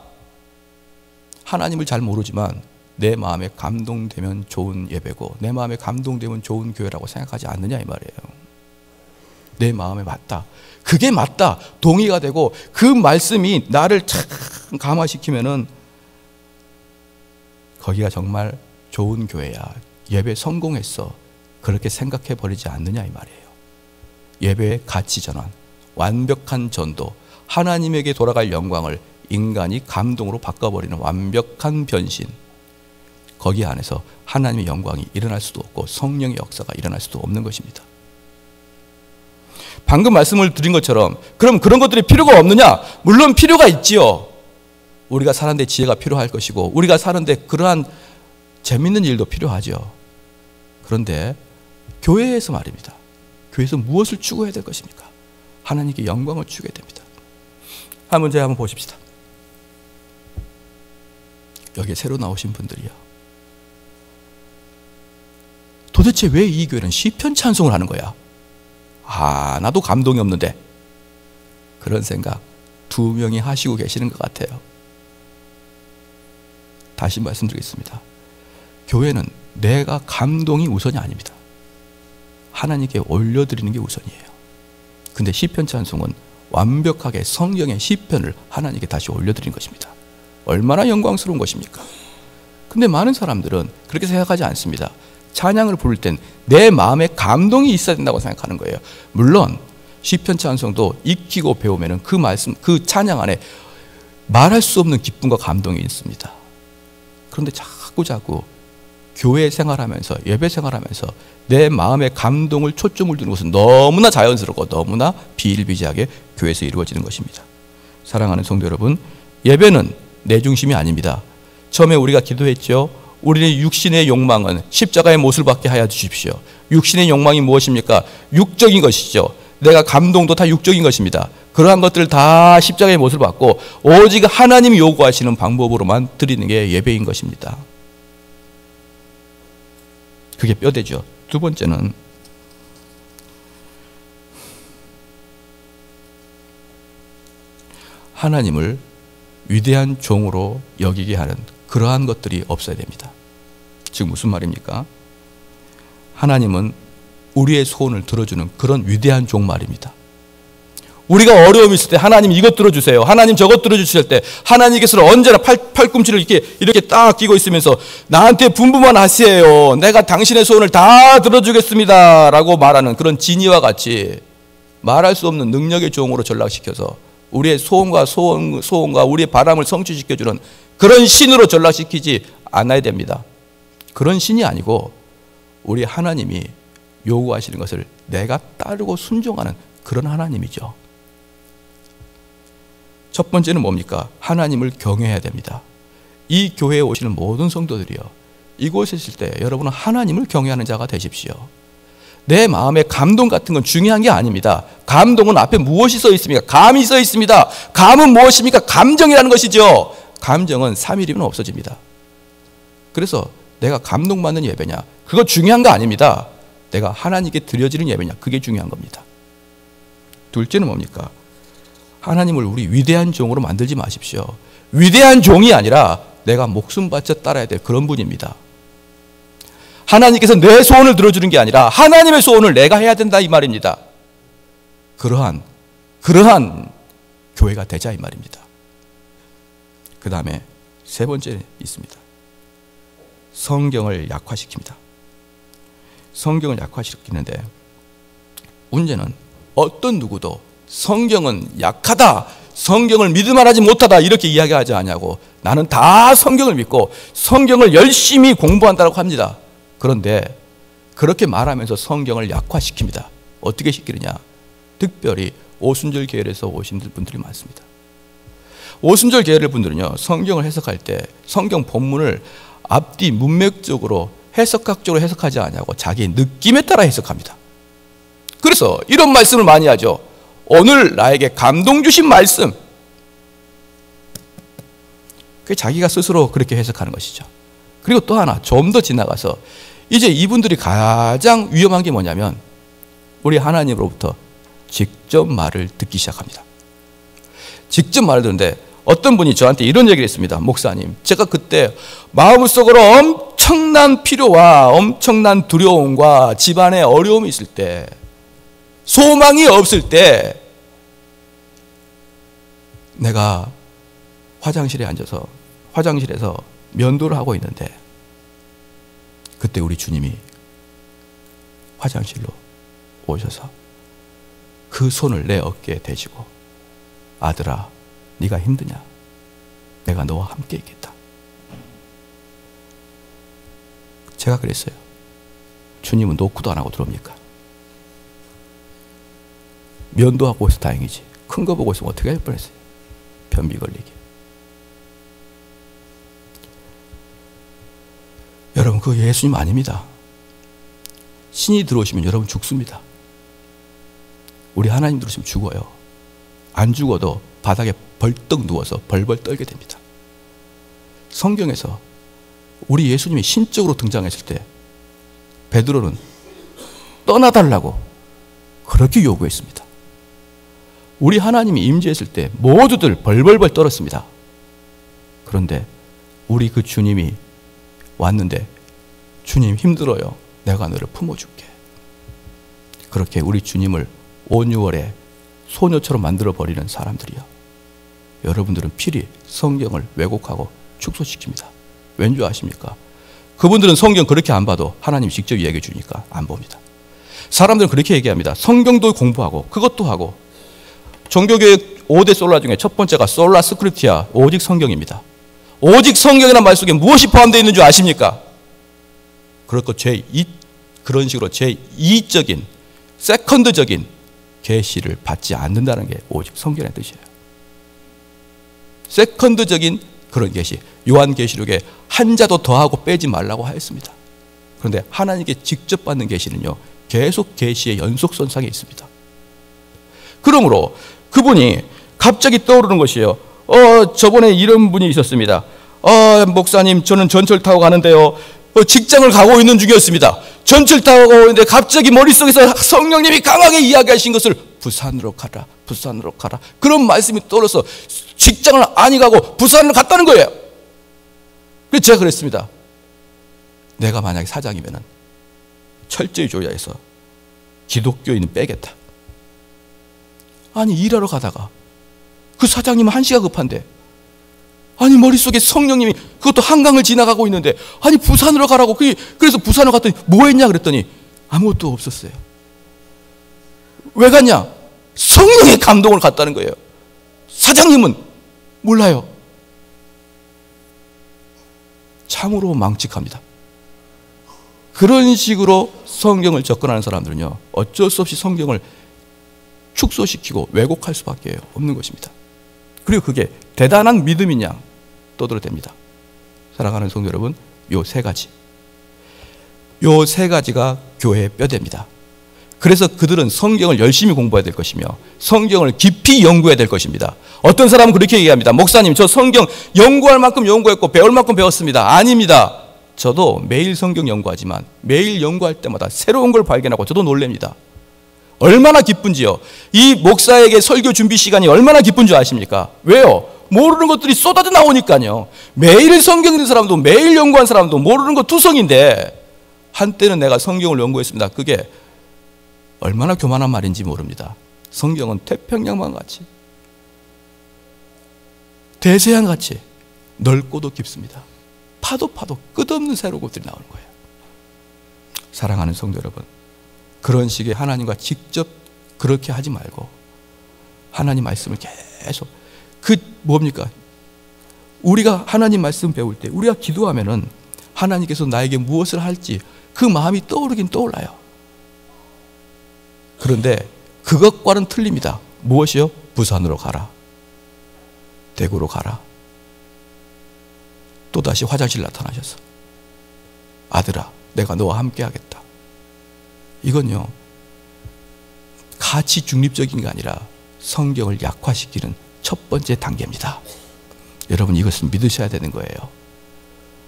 하나님을 잘 모르지만 내 마음에 감동되면 좋은 예배고 내 마음에 감동되면 좋은 교회라고 생각하지 않느냐 이 말이에요. 내 마음에 맞다, 그게 맞다, 동의가 되고 그 말씀이 나를 참 감화시키면은 거기가 정말 좋은 교회야, 예배 성공했어, 그렇게 생각해 버리지 않느냐 이 말이에요. 예배의 가치 전환, 완벽한 전도, 하나님에게 돌아갈 영광을 인간이 감동으로 바꿔버리는 완벽한 변신, 거기 안에서 하나님의 영광이 일어날 수도 없고 성령의 역사가 일어날 수도 없는 것입니다. 방금 말씀을 드린 것처럼 그럼 그런 것들이 필요가 없느냐? 물론 필요가 있지요. 우리가 사는데 지혜가 필요할 것이고 우리가 사는데 그러한 재밌는 일도 필요하죠. 그런데 교회에서 말입니다. 교회에서 무엇을 추구해야 될 것입니까? 하나님께 영광을 추구해야 됩니다. 한 문제 한번 보십시다. 여기에 새로 나오신 분들이요. 도대체 왜 이 교회는 시편 찬송을 하는 거야? 나도 감동이 없는데. 그런 생각 2명이 하시고 계시는 것 같아요. 다시 말씀드리겠습니다. 교회는 내가 감동이 우선이 아닙니다. 하나님께 올려드리는 게 우선이에요. 근데 시편 찬송은 완벽하게 성경의 시편을 하나님께 다시 올려드리는 것입니다. 얼마나 영광스러운 것입니까? 근데 많은 사람들은 그렇게 생각하지 않습니다. 찬양을 부를 땐 내 마음에 감동이 있어야 된다고 생각하는 거예요. 물론 시편 찬송도 익히고 배우면 그 말씀, 그 찬양 안에 말할 수 없는 기쁨과 감동이 있습니다. 그런데 자꾸 교회 생활하면서 예배 생활하면서 내 마음의 감동을 초점을 두는 것은 너무나 자연스럽고 너무나 비일비재하게 교회에서 이루어지는 것입니다. 사랑하는 성도 여러분, 예배는 내 중심이 아닙니다. 처음에 우리가 기도했죠. 우리의 육신의 욕망은 십자가의 못을 받게 하여 주십시오. 육신의 욕망이 무엇입니까? 육적인 것이죠. 내가 감동도 다 육적인 것입니다. 그러한 것들을 다 십자가의 못을 받고 오직 하나님이 요구하시는 방법으로만 드리는 게 예배인 것입니다. 그게 뼈대죠. 두 번째는 하나님을 위대한 종으로 여기게 하는 그러한 것들이 없어야 됩니다. 즉 무슨 말입니까? 하나님은 우리의 소원을 들어주는 그런 위대한 종 말입니다. 우리가 어려움이 있을 때 하나님 이것 들어주세요. 하나님 저것 들어주실 때 하나님께서는 언제나 팔꿈치를 이렇게 딱 끼고 있으면서 나한테 분부만 하세요. 내가 당신의 소원을 다 들어주겠습니다. 라고 말하는 그런 진이와 같이 말할 수 없는 능력의 종으로 전락시켜서 우리의 소원과 우리의 바람을 성취시켜주는 그런 신으로 전락시키지 않아야 됩니다. 그런 신이 아니고 우리 하나님이 요구하시는 것을 내가 따르고 순종하는 그런 하나님이죠. 첫 번째는 뭡니까? 하나님을 경외해야 됩니다. 이 교회에 오시는 모든 성도들이요, 이곳에 있을 때 여러분은 하나님을 경외하는 자가 되십시오. 내 마음에 감동 같은 건 중요한 게 아닙니다. 감동은 앞에 무엇이 써 있습니까? 감이 써 있습니다. 감은 무엇입니까? 감정이라는 것이죠. 감정은 3일이면 없어집니다. 그래서 내가 감동받는 예배냐, 그거 중요한 거 아닙니다. 내가 하나님께 드려지는 예배냐, 그게 중요한 겁니다. 둘째는 뭡니까? 하나님을 우리 위대한 종으로 만들지 마십시오. 위대한 종이 아니라 내가 목숨 바쳐 따라야 될 그런 분입니다. 하나님께서 내 소원을 들어주는 게 아니라 하나님의 소원을 내가 해야 된다 이 말입니다. 그러한 교회가 되자 이 말입니다. 그 다음에 세 번째 있습니다. 성경을 약화시킵니다. 성경을 약화시키는데 문제는 어떤 누구도 성경은 약하다, 성경을 믿음하지 못하다 이렇게 이야기하지 않냐고. 나는 다 성경을 믿고 성경을 열심히 공부한다고 합니다. 그런데 그렇게 말하면서 성경을 약화시킵니다. 어떻게 시키느냐? 특별히 오순절 계열에서 오신 분들이 많습니다. 오순절 계열 분들은요, 성경을 해석할 때 성경 본문을 앞뒤 문맥적으로 해석학적으로 해석하지 않냐고 자기 느낌에 따라 해석합니다. 그래서 이런 말씀을 많이 하죠. 오늘 나에게 감동 주신 말씀. 그게 자기가 스스로 그렇게 해석하는 것이죠. 그리고 또 하나 좀 더 지나가서 이제 이분들이 가장 위험한 게 뭐냐면 우리 하나님으로부터 직접 말을 듣기 시작합니다. 직접 말을 듣는데 어떤 분이 저한테 이런 얘기를 했습니다. 목사님, 제가 그때 마음속으로 엄청난 필요와 엄청난 두려움과 집안에 어려움이 있을 때, 소망이 없을 때 내가 화장실에 앉아서 화장실에서 면도를 하고 있는데 그때 우리 주님이 화장실로 오셔서 그 손을 내 어깨에 대시고 아들아, 네가 힘드냐? 내가 너와 함께 있겠다. 제가 그랬어요. 주님은 노크도 안 하고 들어옵니까? 면도 하고 있어 다행이지. 큰 거 보고 있으면 어떻게 할 뻔했어요. 변비 걸리게. 여러분, 그 예수님 아닙니다. 신이 들어오시면 여러분 죽습니다. 우리 하나님 들어오시면 죽어요. 안 죽어도 바닥에 벌떡 누워서 벌벌 떨게 됩니다. 성경에서 우리 예수님이 신적으로 등장했을 때 베드로는 떠나달라고 그렇게 요구했습니다. 우리 하나님이 임재했을 때 모두들 벌벌벌 떨었습니다. 그런데 우리 그 주님이 왔는데, 주님 힘들어요. 내가 너를 품어줄게. 그렇게 우리 주님을 온 6월에 소녀처럼 만들어버리는 사람들이요, 여러분들은 필히 성경을 왜곡하고 축소시킵니다. 왠지 아십니까? 그분들은 성경 그렇게 안 봐도 하나님 직접 이야기해 주니까 안 봅니다. 사람들은 그렇게 얘기합니다. 성경도 공부하고 그것도 하고. 종교교육 5대 솔라 중에 첫 번째가 솔라 스크립티아, 오직 성경입니다. 오직 성경이라는 말 속에 무엇이 포함되어 있는 줄 아십니까? 그렇고 그런 식으로 제2적인 세컨드적인 계시를 받지 않는다는 게 오직 성경의 뜻이에요. 세컨드적인 그런 계시, 요한계시록에 한 자도 더하고 빼지 말라고 하였습니다. 그런데 하나님께 직접 받는 계시는요, 계속 계시의 연속선상에 있습니다. 그러므로 그분이 갑자기 떠오르는 것이에요. 저번에 이런 분이 있었습니다. 목사님, 저는 전철 타고 가는데요, 직장을 가고 있는 중이었습니다. 전철 타고 가고 있는데 갑자기 머릿속에서 성령님이 강하게 이야기하신 것을 부산으로 가라, 부산으로 가라, 그런 말씀이 떠올라서 직장을 아니 가고 부산으로 갔다는 거예요. 그래서 제가 그랬습니다. 내가 만약에 사장이면 철저히 조야해서 기독교인은 빼겠다. 아니, 일하러 가다가 그 사장님은 한시가 급한데, 아니 머릿속에 성령님이 그것도 한강을 지나가고 있는데, 아니 부산으로 가라고. 그래서 부산으로 갔더니 뭐 했냐 그랬더니 아무것도 없었어요. 왜 갔냐? 성령의 감동을 갔다는 거예요. 사장님은 몰라요. 참으로 망측합니다. 그런 식으로 성경을 접근하는 사람들은요, 어쩔 수 없이 성경을 축소시키고 왜곡할 수밖에 없는 것입니다. 그리고 그게 대단한 믿음이냐 떠들어댑니다. 사랑하는 성도 여러분, 요 세 가지가 교회의 뼈대입니다. 그래서 그들은 성경을 열심히 공부해야 될 것이며 성경을 깊이 연구해야 될 것입니다. 어떤 사람은 그렇게 얘기합니다. 목사님, 저 성경 연구할 만큼 연구했고 배울 만큼 배웠습니다. 아닙니다. 저도 매일 성경 연구하지만 매일 연구할 때마다 새로운 걸 발견하고 저도 놀랍니다. 얼마나 기쁜지요. 이 목사에게 설교 준비 시간이 얼마나 기쁜 줄 아십니까? 왜요? 모르는 것들이 쏟아져 나오니까요. 매일 성경 읽는 사람도 매일 연구한 사람도 모르는 거 투성인데, 한때는 내가 성경을 연구했습니다. 그게 얼마나 교만한 말인지 모릅니다. 성경은 태평양만 같이, 대서양 같이 넓고도 깊습니다. 파도 끝없는 새로운 것들이 나오는 거예요. 사랑하는 성도 여러분, 그런 식의 하나님과 직접 그렇게 하지 말고 하나님 말씀을 계속, 뭡니까? 우리가 하나님 말씀 배울 때 우리가 기도하면은 하나님께서 나에게 무엇을 할지 그 마음이 떠오르긴 떠올라요. 그런데 그것과는 틀립니다. 무엇이요? 부산으로 가라, 대구로 가라. 또다시 화장실 나타나셔서 아들아, 내가 너와 함께 하겠다. 이건요, 가치 중립적인 게 아니라 성경을 약화시키는 첫 번째 단계입니다. 여러분, 이것을 믿으셔야 되는 거예요.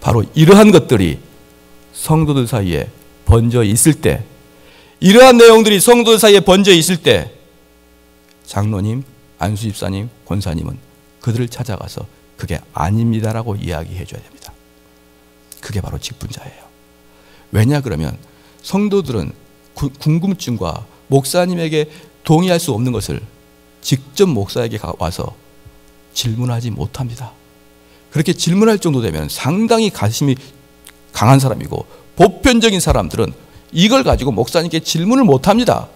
바로 이러한 것들이 성도들 사이에 번져 있을 때, 이러한 내용들이 성도들 사이에 번져 있을 때 장로님, 안수집사님, 권사님은 그들을 찾아가서 그게 아닙니다라고 이야기해 줘야 됩니다. 그게 바로 직분자예요. 왜냐 그러면 성도들은 궁금증과 목사님에게 동의할 수 없는 것을 직접 목사에게 와서 질문하지 못합니다. 그렇게 질문할 정도 되면 상당히 가심이 강한 사람이고, 보편적인 사람들은 이걸 가지고 목사님께 질문을 못합니다.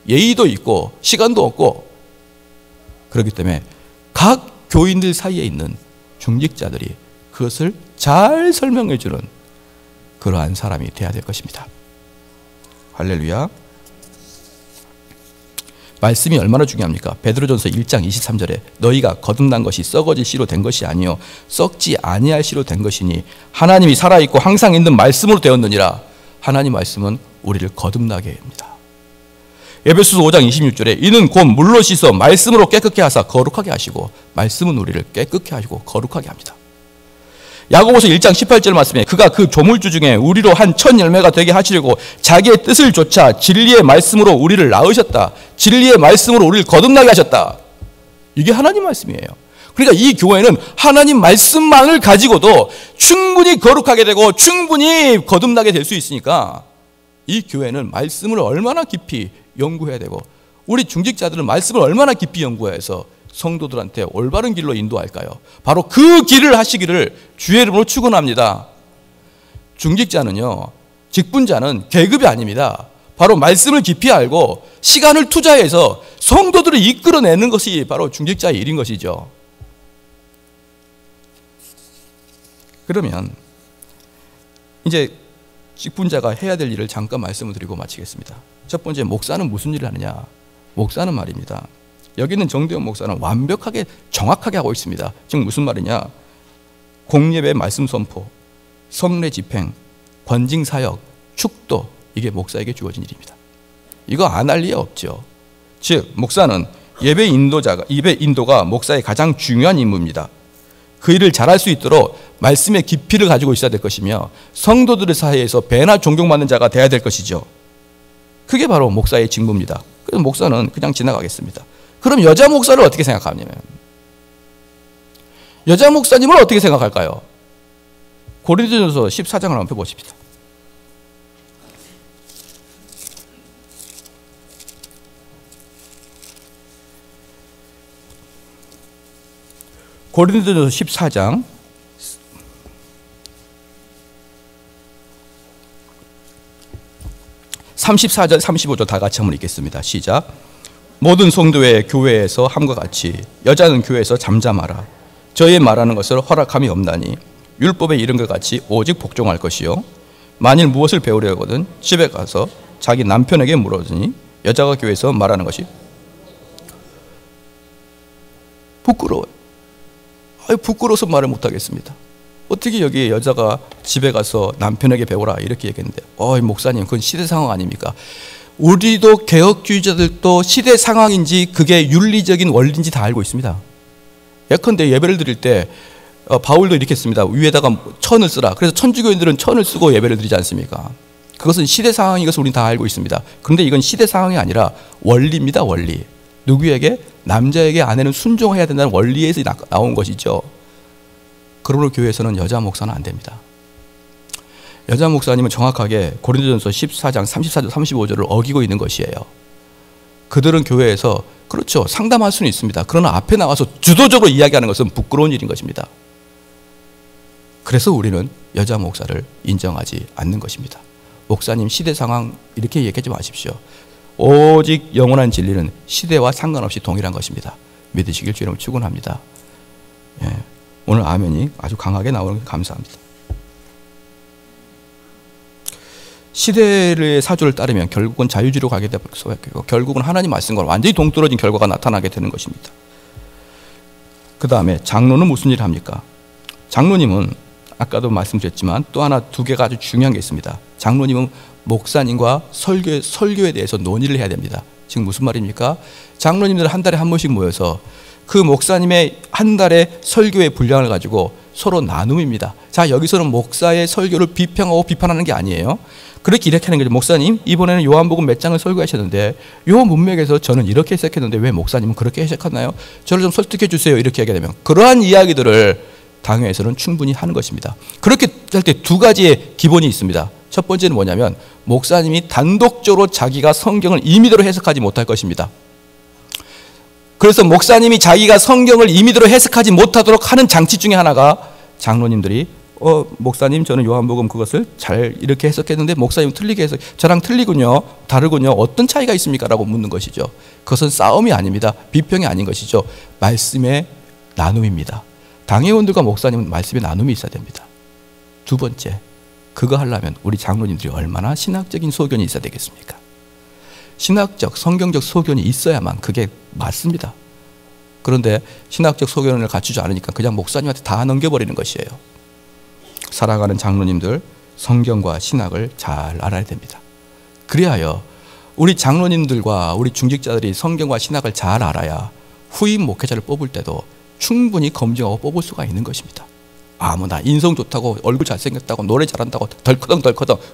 예의도 있고 시간도 없고. 그렇기 때문에 각 교인들 사이에 있는 중직자들이 그것을 잘 설명해 주는 그러한 사람이 되어야 될 것입니다. 할렐루야. 말씀이 얼마나 중요합니까? 베드로전서 1장 23절에 너희가 거듭난 것이 썩어질 씨로 된 것이 아니요 썩지 아니할 씨로 된 것이니 하나님이 살아있고 항상 있는 말씀으로 되었느니라. 하나님 말씀은 우리를 거듭나게 합니다. 에베소서 5장 26절에 이는 곧 물로 씻어 말씀으로 깨끗게 하사 거룩하게 하시고 말씀은 우리를 깨끗게 하시고 거룩하게 합니다. 야고보서 1장 18절 말씀에 그가 그 조물주 중에 우리로 한 첫 열매가 되게 하시려고 자기의 뜻을 좇아 진리의 말씀으로 우리를 낳으셨다. 진리의 말씀으로 우리를 거듭나게 하셨다. 이게 하나님 말씀이에요. 그러니까 이 교회는 하나님 말씀만을 가지고도 충분히 거룩하게 되고 충분히 거듭나게 될 수 있으니까 이 교회는 말씀을 얼마나 깊이 연구해야 되고 우리 중직자들은 말씀을 얼마나 깊이 연구해서 성도들한테 올바른 길로 인도할까요? 바로 그 길을 하시기를 주의 이름으로 축원합니다. 중직자는요, 직분자는 계급이 아닙니다. 바로 말씀을 깊이 알고 시간을 투자해서 성도들을 이끌어내는 것이 바로 중직자의 일인 것이죠. 그러면 이제 직분자가 해야 될 일을 잠깐 말씀을 드리고 마치겠습니다. 첫 번째, 목사는 무슨 일을 하느냐? 목사는 말입니다. 여기 있는 정대원 목사는 완벽하게 정확하게 하고 있습니다. 즉 무슨 말이냐? 공예배 말씀 선포, 성례 집행, 권징 사역, 축도, 이게 목사에게 주어진 일입니다. 이거 안 할 리 없죠. 즉 목사는 예배 인도가 목사의 가장 중요한 임무입니다. 그 일을 잘할 수 있도록 말씀의 깊이를 가지고 있어야 될 것이며 성도들 사이에서 배나 존경받는 자가 되어야 될 것이죠. 그게 바로 목사의 직무입니다. 그래서 목사는 그냥 지나가겠습니다. 그럼 여자 목사를 어떻게 생각하냐면, 여자 목사님을 어떻게 생각할까요? 고린도전서 14장을 한번 펴보십시다. 고린도전서 14장 34절 35절 다 같이 한번 읽겠습니다. 시작. 모든 성도의 교회에서 함과 같이 여자는 교회에서 잠잠하라. 저희 말하는 것을 허락함이 없나니 율법에 이른 것 같이 오직 복종할 것이요 만일 무엇을 배우려거든 집에 가서 자기 남편에게 물어주니 여자가 교회에서 말하는 것이 부끄러워요. 부끄러워서 말을 못하겠습니다. 어떻게 여기 여자가 집에 가서 남편에게 배우라 이렇게 얘기했는데 목사님 그건 시대 상황 아닙니까? 우리도 개혁주의자들도 시대 상황인지 그게 윤리적인 원리인지 다 알고 있습니다. 예컨대 예배를 드릴 때 바울도 이렇게 했습니다. 위에다가 천을 쓰라. 그래서 천주교인들은 천을 쓰고 예배를 드리지 않습니까? 그것은 시대 상황인 것을 우리는 다 알고 있습니다. 그런데 이건 시대 상황이 아니라 원리입니다. 원리. 누구에게? 남자에게 아내는 순종해야 된다는 원리에서 나온 것이죠. 그러므로 교회에서는 여자 목사는 안 됩니다. 여자 목사님은 정확하게 고린도전서 14장 34절 35절을 어기고 있는 것이에요. 그들은 교회에서 그렇죠, 상담할 수는 있습니다. 그러나 앞에 나와서 주도적으로 이야기하는 것은 부끄러운 일인 것입니다. 그래서 우리는 여자 목사를 인정하지 않는 것입니다. 목사님 시대 상황 이렇게 얘기하지 마십시오. 오직 영원한 진리는 시대와 상관없이 동일한 것입니다. 믿으시길 주님을 축원합니다. 오늘 아멘이 아주 강하게 나오는 게 감사합니다. 시대의 사주를 따르면 결국은 자유주의로 가게 되고 결국은 하나님 말씀과 완전히 동떨어진 결과가 나타나게 되는 것입니다. 그 다음에 장로는 무슨 일을 합니까? 장로님은 아까도 말씀드렸지만 또 하나 두 개가 아주 중요한 게 있습니다. 장로님은 목사님과 설교에 대해서 논의를 해야 됩니다. 지금 무슨 말입니까? 장로님들 한 달에 한 번씩 모여서 그 목사님의 한 달의 설교의 분량을 가지고 서로 나눔입니다. 자, 여기서는 목사의 설교를 비평하고 비판하는 게 아니에요. 그렇게 이렇게 하는 거죠. 목사님, 이번에는 요한복음 몇 장을 설교하셨는데 요 문맥에서 저는 이렇게 해석했는데 왜 목사님은 그렇게 해석하나요? 저를 좀 설득해 주세요. 이렇게 하게 되면 그러한 이야기들을 당회에서는 충분히 하는 것입니다. 그렇게 할 때 두 가지의 기본이 있습니다. 첫 번째는 뭐냐면 목사님이 단독적으로 자기가 성경을 임의대로 해석하지 못할 것입니다. 그래서 목사님이 자기가 성경을 임의대로 해석하지 못하도록 하는 장치 중에 하나가 장로님들이 목사님 저는 요한복음 그것을 잘 이렇게 해석했는데 목사님 틀리게 해석 저랑 틀리군요. 다르군요. 어떤 차이가 있습니까? 라고 묻는 것이죠. 그것은 싸움이 아닙니다. 비평이 아닌 것이죠. 말씀의 나눔입니다. 당회원들과 목사님은 말씀의 나눔이 있어야 됩니다. 두 번째, 그거 하려면 우리 장로님들이 얼마나 신학적인 소견이 있어야 되겠습니까? 신학적, 성경적 소견이 있어야만 그게 맞습니다. 그런데 신학적 소견을 갖추지 않으니까 그냥 목사님한테 다 넘겨버리는 것이에요. 사랑하는 장로님들, 성경과 신학을 잘 알아야 됩니다. 그리하여 우리 장로님들과 우리 중직자들이 성경과 신학을 잘 알아야 후임 목회자를 뽑을 때도 충분히 검증하고 뽑을 수가 있는 것입니다. 아무나 인성 좋다고 얼굴 잘생겼다고 노래 잘한다고 덜커덩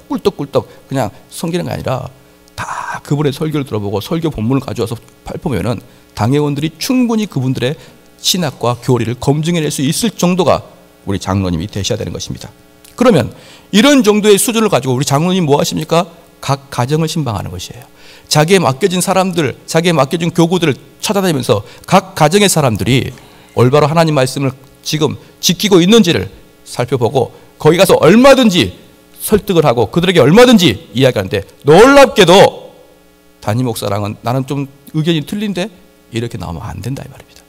꿀떡꿀떡 그냥 섬기는 게 아니라 다 그분의 설교를 들어보고 설교 본문을 가져와서 발표하면은 당회원들이 충분히 그분들의 신학과 교리를 검증해낼 수 있을 정도가 우리 장로님이 되셔야 되는 것입니다. 그러면 이런 정도의 수준을 가지고 우리 장로님 뭐 하십니까? 각 가정을 신방하는 것이에요. 자기에 맡겨진 사람들, 자기에 맡겨진 교구들을 찾아다니면서 각 가정의 사람들이 올바로 하나님 말씀을 지금 지키고 있는지를 살펴보고 거기 가서 얼마든지 설득을 하고 그들에게 얼마든지 이야기하는데, 놀랍게도 담임 목사랑은 나는 좀 의견이 틀린데 이렇게 나오면 안 된다 이 말입니다.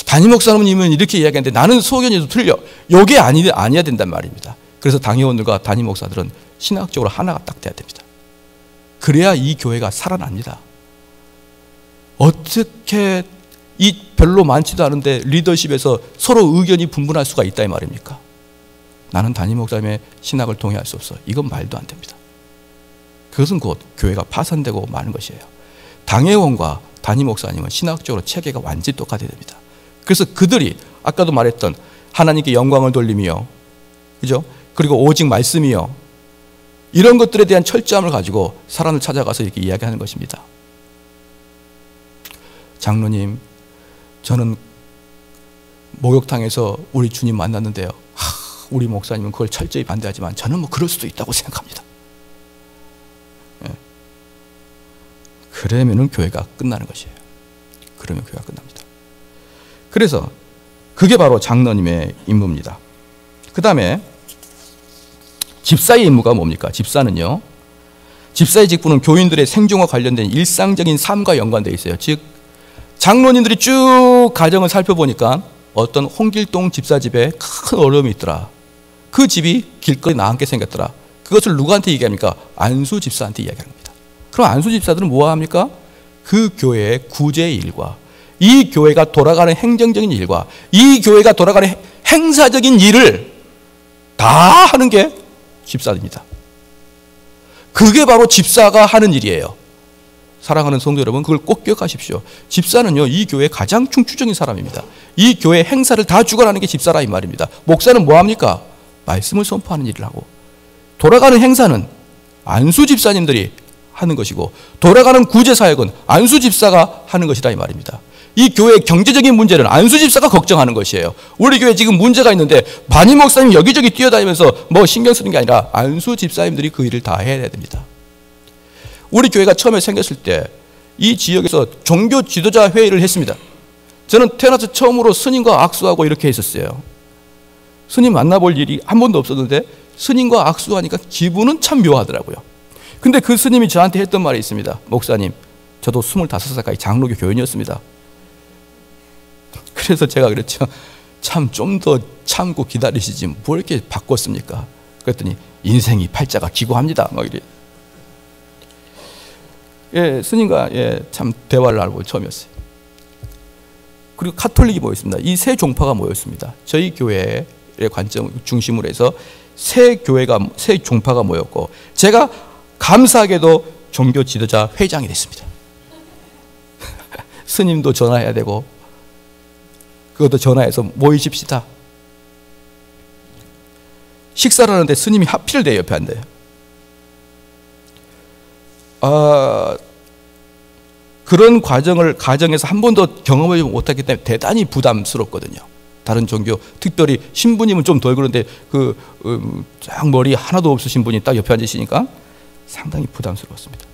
담임 목사님은 이렇게 이야기하는데 나는 소견이 좀 틀려. 이게 아니어야 된단 말입니다. 그래서 당회원들과 담임 목사들은 신학적으로 하나가 딱 돼야 됩니다. 그래야 이 교회가 살아납니다. 어떻게 이 별로 많지도 않은데 리더십에서 서로 의견이 분분할 수가 있다 이 말입니까? 나는 담임 목사님의 신학을 동의할 수 없어. 이건 말도 안 됩니다. 그것은 곧 교회가 파산되고 마는 것이에요. 당회원과 담임 목사님은 신학적으로 체계가 완전히 똑같아야 됩니다. 그래서 그들이 아까도 말했던 하나님께 영광을 돌리며, 그죠? 그리고 오직 말씀이요, 이런 것들에 대한 철저함을 가지고 사람을 찾아가서 이렇게 이야기하는 것입니다. 장로님, 저는 목욕탕에서 우리 주님 만났는데요, 우리 목사님은 그걸 철저히 반대하지만 저는 뭐 그럴 수도 있다고 생각합니다. 예. 그러면은 교회가 끝나는 것이에요. 그러면 교회가 끝납니다. 그래서 그게 바로 장로님의 임무입니다. 그 다음에 집사의 임무가 뭡니까? 집사는요, 집사의 직분은 교인들의 생존과 관련된 일상적인 삶과 연관되어 있어요. 즉 장로님들이 쭉 가정을 살펴보니까 어떤 홍길동 집사 집에 큰 어려움이 있더라. 그 집이 길거리 나앉게 생겼더라. 그것을 누구한테 얘기합니까? 안수 집사한테 이야기합니다. 그럼 안수 집사들은 뭐 합니까? 그 교회의 구제의 일과 이 교회가 돌아가는 행정적인 일과 이 교회가 돌아가는 행사적인 일을 다 하는 게 집사입니다. 그게 바로 집사가 하는 일이에요. 사랑하는 성도 여러분, 그걸 꼭 기억하십시오. 집사는요, 이 교회의 가장 중추적인 사람입니다. 이 교회 행사를 다 주관하는 게 집사라 이 말입니다. 목사는 뭐 합니까? 말씀을 선포하는 일을 하고, 돌아가는 행사는 안수 집사님들이 하는 것이고, 돌아가는 구제 사역은 안수 집사가 하는 것이다 이 말입니다. 이 교회의 경제적인 문제는 안수 집사가 걱정하는 것이에요. 우리 교회 지금 문제가 있는데 담임 목사님 여기저기 뛰어다니면서 뭐 신경 쓰는 게 아니라 안수 집사님들이 그 일을 다 해야 됩니다. 우리 교회가 처음에 생겼을 때 이 지역에서 종교 지도자 회의를 했습니다. 저는 태어나서 처음으로 스님과 악수하고 이렇게 했었어요. 스님 만나볼 일이 한 번도 없었는데 스님과 악수하니까 기분은 참 묘하더라고요. 근데 그 스님이 저한테 했던 말이 있습니다. 목사님, 저도 25살까지 장로교 교인이었습니다. 그래서 제가 그랬죠. 참 좀 더 참고 기다리시지 뭐 이렇게 바꿨습니까? 그랬더니 인생이 팔자가 기고합니다. 막 이래. 예, 스님과 참 대화를 나누고 처음이었어요. 그리고 카톨릭이 모였습니다. 이 세 종파가 모였습니다. 저희 교회의 관점 중심으로 해서 세 종파가 모였고, 제가 감사하게도 종교 지도자 회장이 됐습니다. 스님도 전화해야 되고, 그것도 전화해서 모이십시다. 식사를 하는데 스님이 하필 내 옆에 앉아요. 그런 가정에서 한 번도 경험하지 못했기 때문에 대단히 부담스럽거든요. 다른 종교, 특별히 신부님은 좀 덜 그런데 쫙 머리 하나도 없으신 분이 딱 옆에 앉으시니까 상당히 부담스러웠습니다.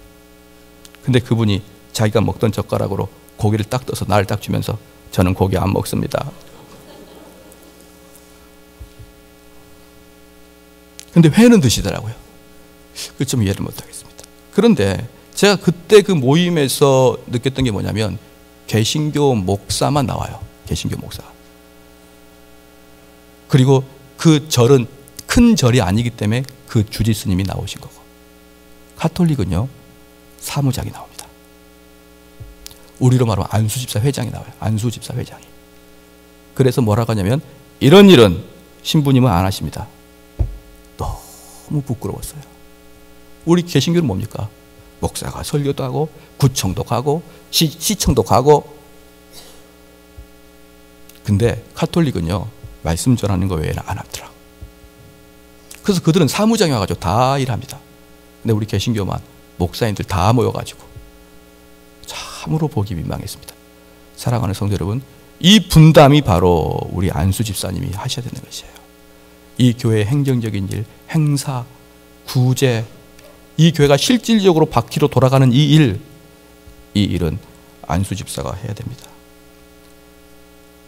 근데 그분이 자기가 먹던 젓가락으로 고기를 딱 떠서 나를 딱 주면서 저는 고기 안 먹습니다. 근데 회는 드시더라고요. 그걸 좀 이해를 못하겠습니다. 그런데 제가 그때 그 모임에서 느꼈던 게 뭐냐면 개신교 목사만 나와요. 개신교 목사. 그리고 그 절은 큰 절이 아니기 때문에 그 주지 스님이 나오신 거고, 가톨릭은요 사무장이 나옵니다. 우리로 말하면 안수집사 회장이 나와요. 안수집사 회장이. 그래서 뭐라고 하냐면 이런 일은 신부님은 안 하십니다. 너무 부끄러웠어요. 우리 개신교는 뭡니까? 목사가 설교도 하고 구청도 가고 시청도 가고. 근데 가톨릭은요 말씀 전하는 거 외에는 안 하더라. 그래서 그들은 사무장이 와가지고 다 일합니다. 근데 우리 개신교만 목사님들 다 모여가지고 참으로 보기 민망했습니다. 사랑하는 성도 여러분, 이 분담이 바로 우리 안수 집사님이 하셔야 되는 것이에요. 이 교회의 행정적인 일, 행사, 구제, 이 교회가 실질적으로 바퀴로 돌아가는 이 일은 안수 집사가 해야 됩니다.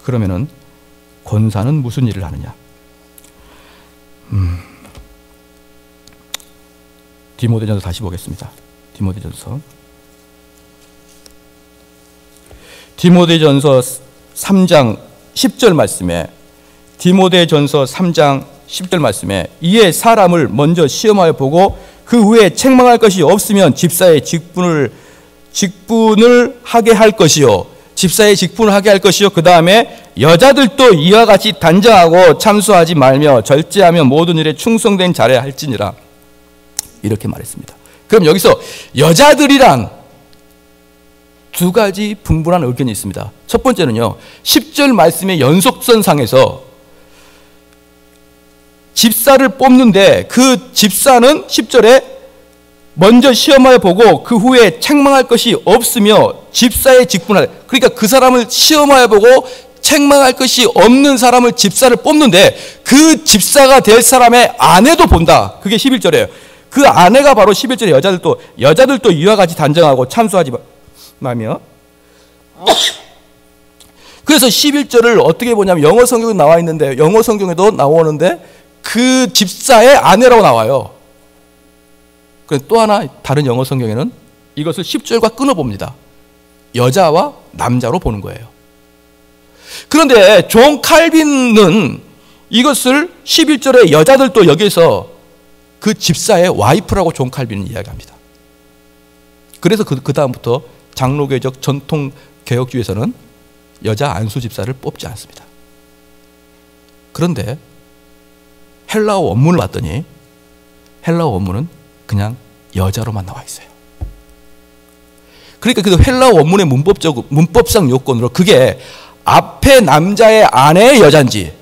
그러면은 권사는 무슨 일을 하느냐? 디모데전서 다시 보겠습니다. 디모데전서 3장 10절 말씀에, 디모데전서 3장 10절 말씀에 이에 사람을 먼저 시험하여 보고 그 후에 책망할 것이 없으면 집사의 직분을 하게 할 것이요. 집사의 직분을 하게 할 것이요. 그 다음에 여자들도 이와 같이 단정하고 참수하지 말며 절제하며 모든 일에 충성된 자라야 할지니라. 이렇게 말했습니다. 그럼 여기서 여자들이란 두 가지 분분한 의견이 있습니다. 첫 번째는요, 10절 말씀의 연속선상에서 집사를 뽑는데 그 집사는 10절에 먼저 시험하여 보고 그 후에 책망할 것이 없으며 집사의 직분을, 그러니까 그 사람을 시험하여 보고 책망할 것이 없는 사람을 집사를 뽑는데 그 집사가 될 사람의 아내도 본다. 그게 11절이에요. 그 아내가 바로 11절에 여자들도 이와 같이 단정하고 참수하지 말며. 그래서 11절을 어떻게 보냐면 영어 성경에 나와 있는데, 영어 성경에도 나오는데 그 집사의 아내라고 나와요. 또 하나 다른 영어 성경에는 이것을 10절과 끊어봅니다. 여자와 남자로 보는 거예요. 그런데 존 칼빈은 이것을 11절에 여자들도 여기서 그 집사의 와이프라고 존 칼빈은 이야기합니다. 그래서 그 다음부터 장로교적 전통 개혁주의에서는 여자 안수 집사를 뽑지 않습니다. 그런데 헬라어 원문을 봤더니 헬라어 원문은 그냥 여자로만 나와 있어요. 그러니까 그 헬라어 원문의 문법상 요건으로 그게 앞에 남자의 아내의 여자인지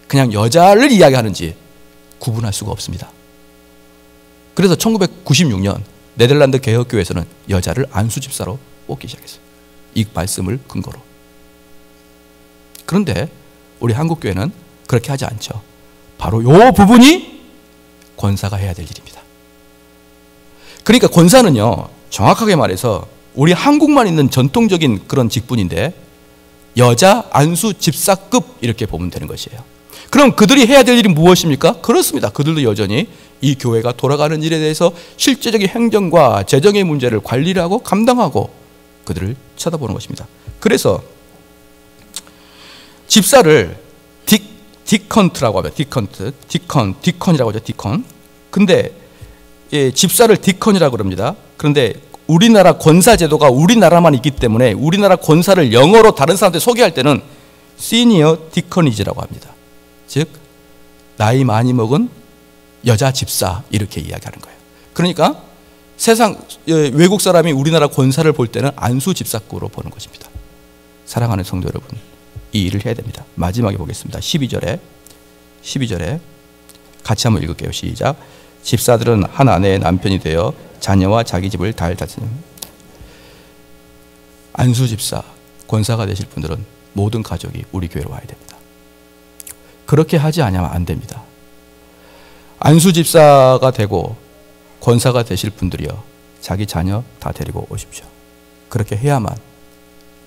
그냥 여자를 이야기하는지 구분할 수가 없습니다. 그래서 1996년 네덜란드 개혁교회에서는 여자를 안수집사로 뽑기 시작했어요. 이 말씀을 근거로. 그런데 우리 한국교회는 그렇게 하지 않죠. 바로 이 부분이 권사가 해야 될 일입니다. 그러니까 권사는요, 정확하게 말해서 우리 한국만 있는 전통적인 그런 직분인데 여자 안수 집사급 이렇게 보면 되는 것이에요. 그럼 그들이 해야 될 일이 무엇입니까? 그렇습니다. 그들도 여전히 이 교회가 돌아가는 일에 대해서 실제적인 행정과 재정의 문제를 관리를 하고 감당하고 그들을 쳐다보는 것입니다. 그래서 집사를 디컨트라고 하죠. 디컨이라고 하죠. 디컨. 근데 집사를 디컨이라고 그럽니다. 그런데 우리나라 권사 제도가 우리나라만 있기 때문에 우리나라 권사를 영어로 다른 사람한테 소개할 때는 시니어 디커니즈라고 합니다. 즉 나이 많이 먹은 여자 집사 이렇게 이야기하는 거예요. 그러니까 외국 사람이 우리나라 권사를 볼 때는 안수 집사급으로 보는 것입니다. 사랑하는 성도 여러분, 이 일을 해야 됩니다. 마지막에 보겠습니다. 12절에 같이 한번 읽을게요. 시작. 집사들은 한 아내의 남편이 되어 자녀와 자기 집을 다 다스리는. 안수 집사, 권사가 되실 분들은 모든 가족이 우리 교회로 와야 됩니다. 그렇게 하지 않으면 안 됩니다. 안수 집사가 되고 권사가 되실 분들이요, 자기 자녀 다 데리고 오십시오. 그렇게 해야만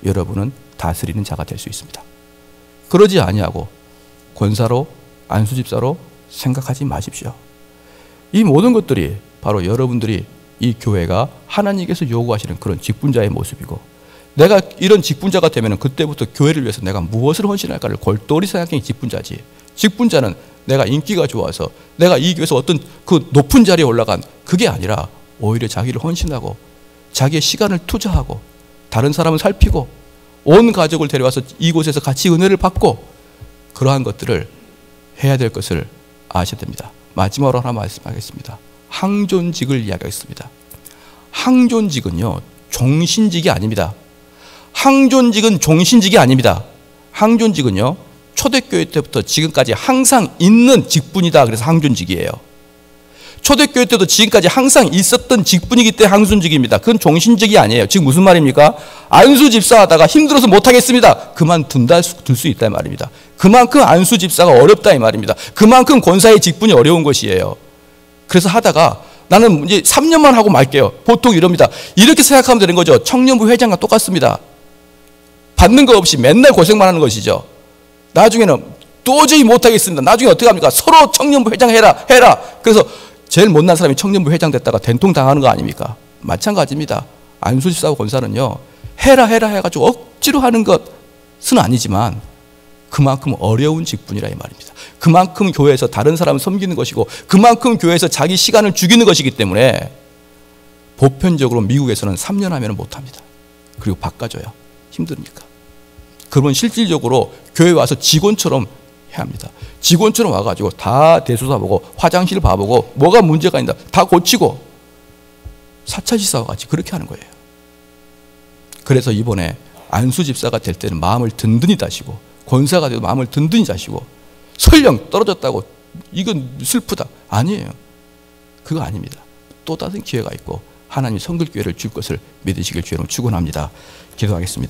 여러분은 다스리는 자가 될 수 있습니다. 그러지 아니하고 권사로 안수 집사로 생각하지 마십시오. 이 모든 것들이 바로 여러분들이 이 교회가 하나님께서 요구하시는 그런 직분자의 모습이고, 내가 이런 직분자가 되면 그때부터 교회를 위해서 내가 무엇을 헌신할까를 골똘히 생각하는 직분자지. 직분자는 내가 인기가 좋아서 내가 이 교회에서 어떤 그 높은 자리에 올라간 그게 아니라 오히려 자기를 헌신하고 자기의 시간을 투자하고 다른 사람을 살피고 온 가족을 데려와서 이곳에서 같이 은혜를 받고 그러한 것들을 해야 될 것을 아셔야 됩니다. 마지막으로 하나 말씀하겠습니다. 항존직을 이야기하겠습니다. 항존직은요, 종신직이 아닙니다. 항존직은 종신직이 아닙니다. 항존직은요, 초대교회 때부터 지금까지 항상 있는 직분이다. 그래서 항존직이에요. 초대교회 때도 지금까지 항상 있었던 직분이기 때문에 항존직입니다. 그건 종신직이 아니에요. 지금 무슨 말입니까? 안수 집사하다가 힘들어서 못하겠습니다. 그만둘 수 있다 이 말입니다. 그만큼 안수 집사가 어렵다 이 말입니다. 그만큼 권사의 직분이 어려운 것이에요. 그래서 하다가 나는 이제 3년만 하고 말게요. 보통 이럽니다. 이렇게 생각하면 되는 거죠. 청년부 회장과 똑같습니다. 받는 거 없이 맨날 고생만 하는 것이죠. 나중에는 도저히 못하겠습니다. 나중에 어떻게 합니까? 서로 청년부 회장 해라. 그래서 제일 못난 사람이 청년부 회장 됐다가 된통 당하는 거 아닙니까? 마찬가지입니다. 안수 집사하고 권사는요, 해라 해가지고 억지로 하는 것은 아니지만 그만큼 어려운 직분이라 이 말입니다. 그만큼 교회에서 다른 사람을 섬기는 것이고 그만큼 교회에서 자기 시간을 죽이는 것이기 때문에 보편적으로 미국에서는 3년 하면 못합니다. 그리고 바꿔줘요. 힘드니까. 그러면 실질적으로 교회 와서 직원처럼 해야 합니다. 직원처럼 와가지고 다 대소사 보고 화장실 봐보고 뭐가 문제가 있나 다 고치고 사찰집사와 같이 그렇게 하는 거예요. 그래서 이번에 안수 집사가 될 때는 마음을 든든히 다시고 권사가 돼도 마음을 든든히 다시고 설령 떨어졌다고 이건 슬프다. 아니에요. 그거 아닙니다. 또 다른 기회가 있고 하나님이 성결교회를 줄 것을 믿으시길 주로 축원합니다. 기도하겠습니다.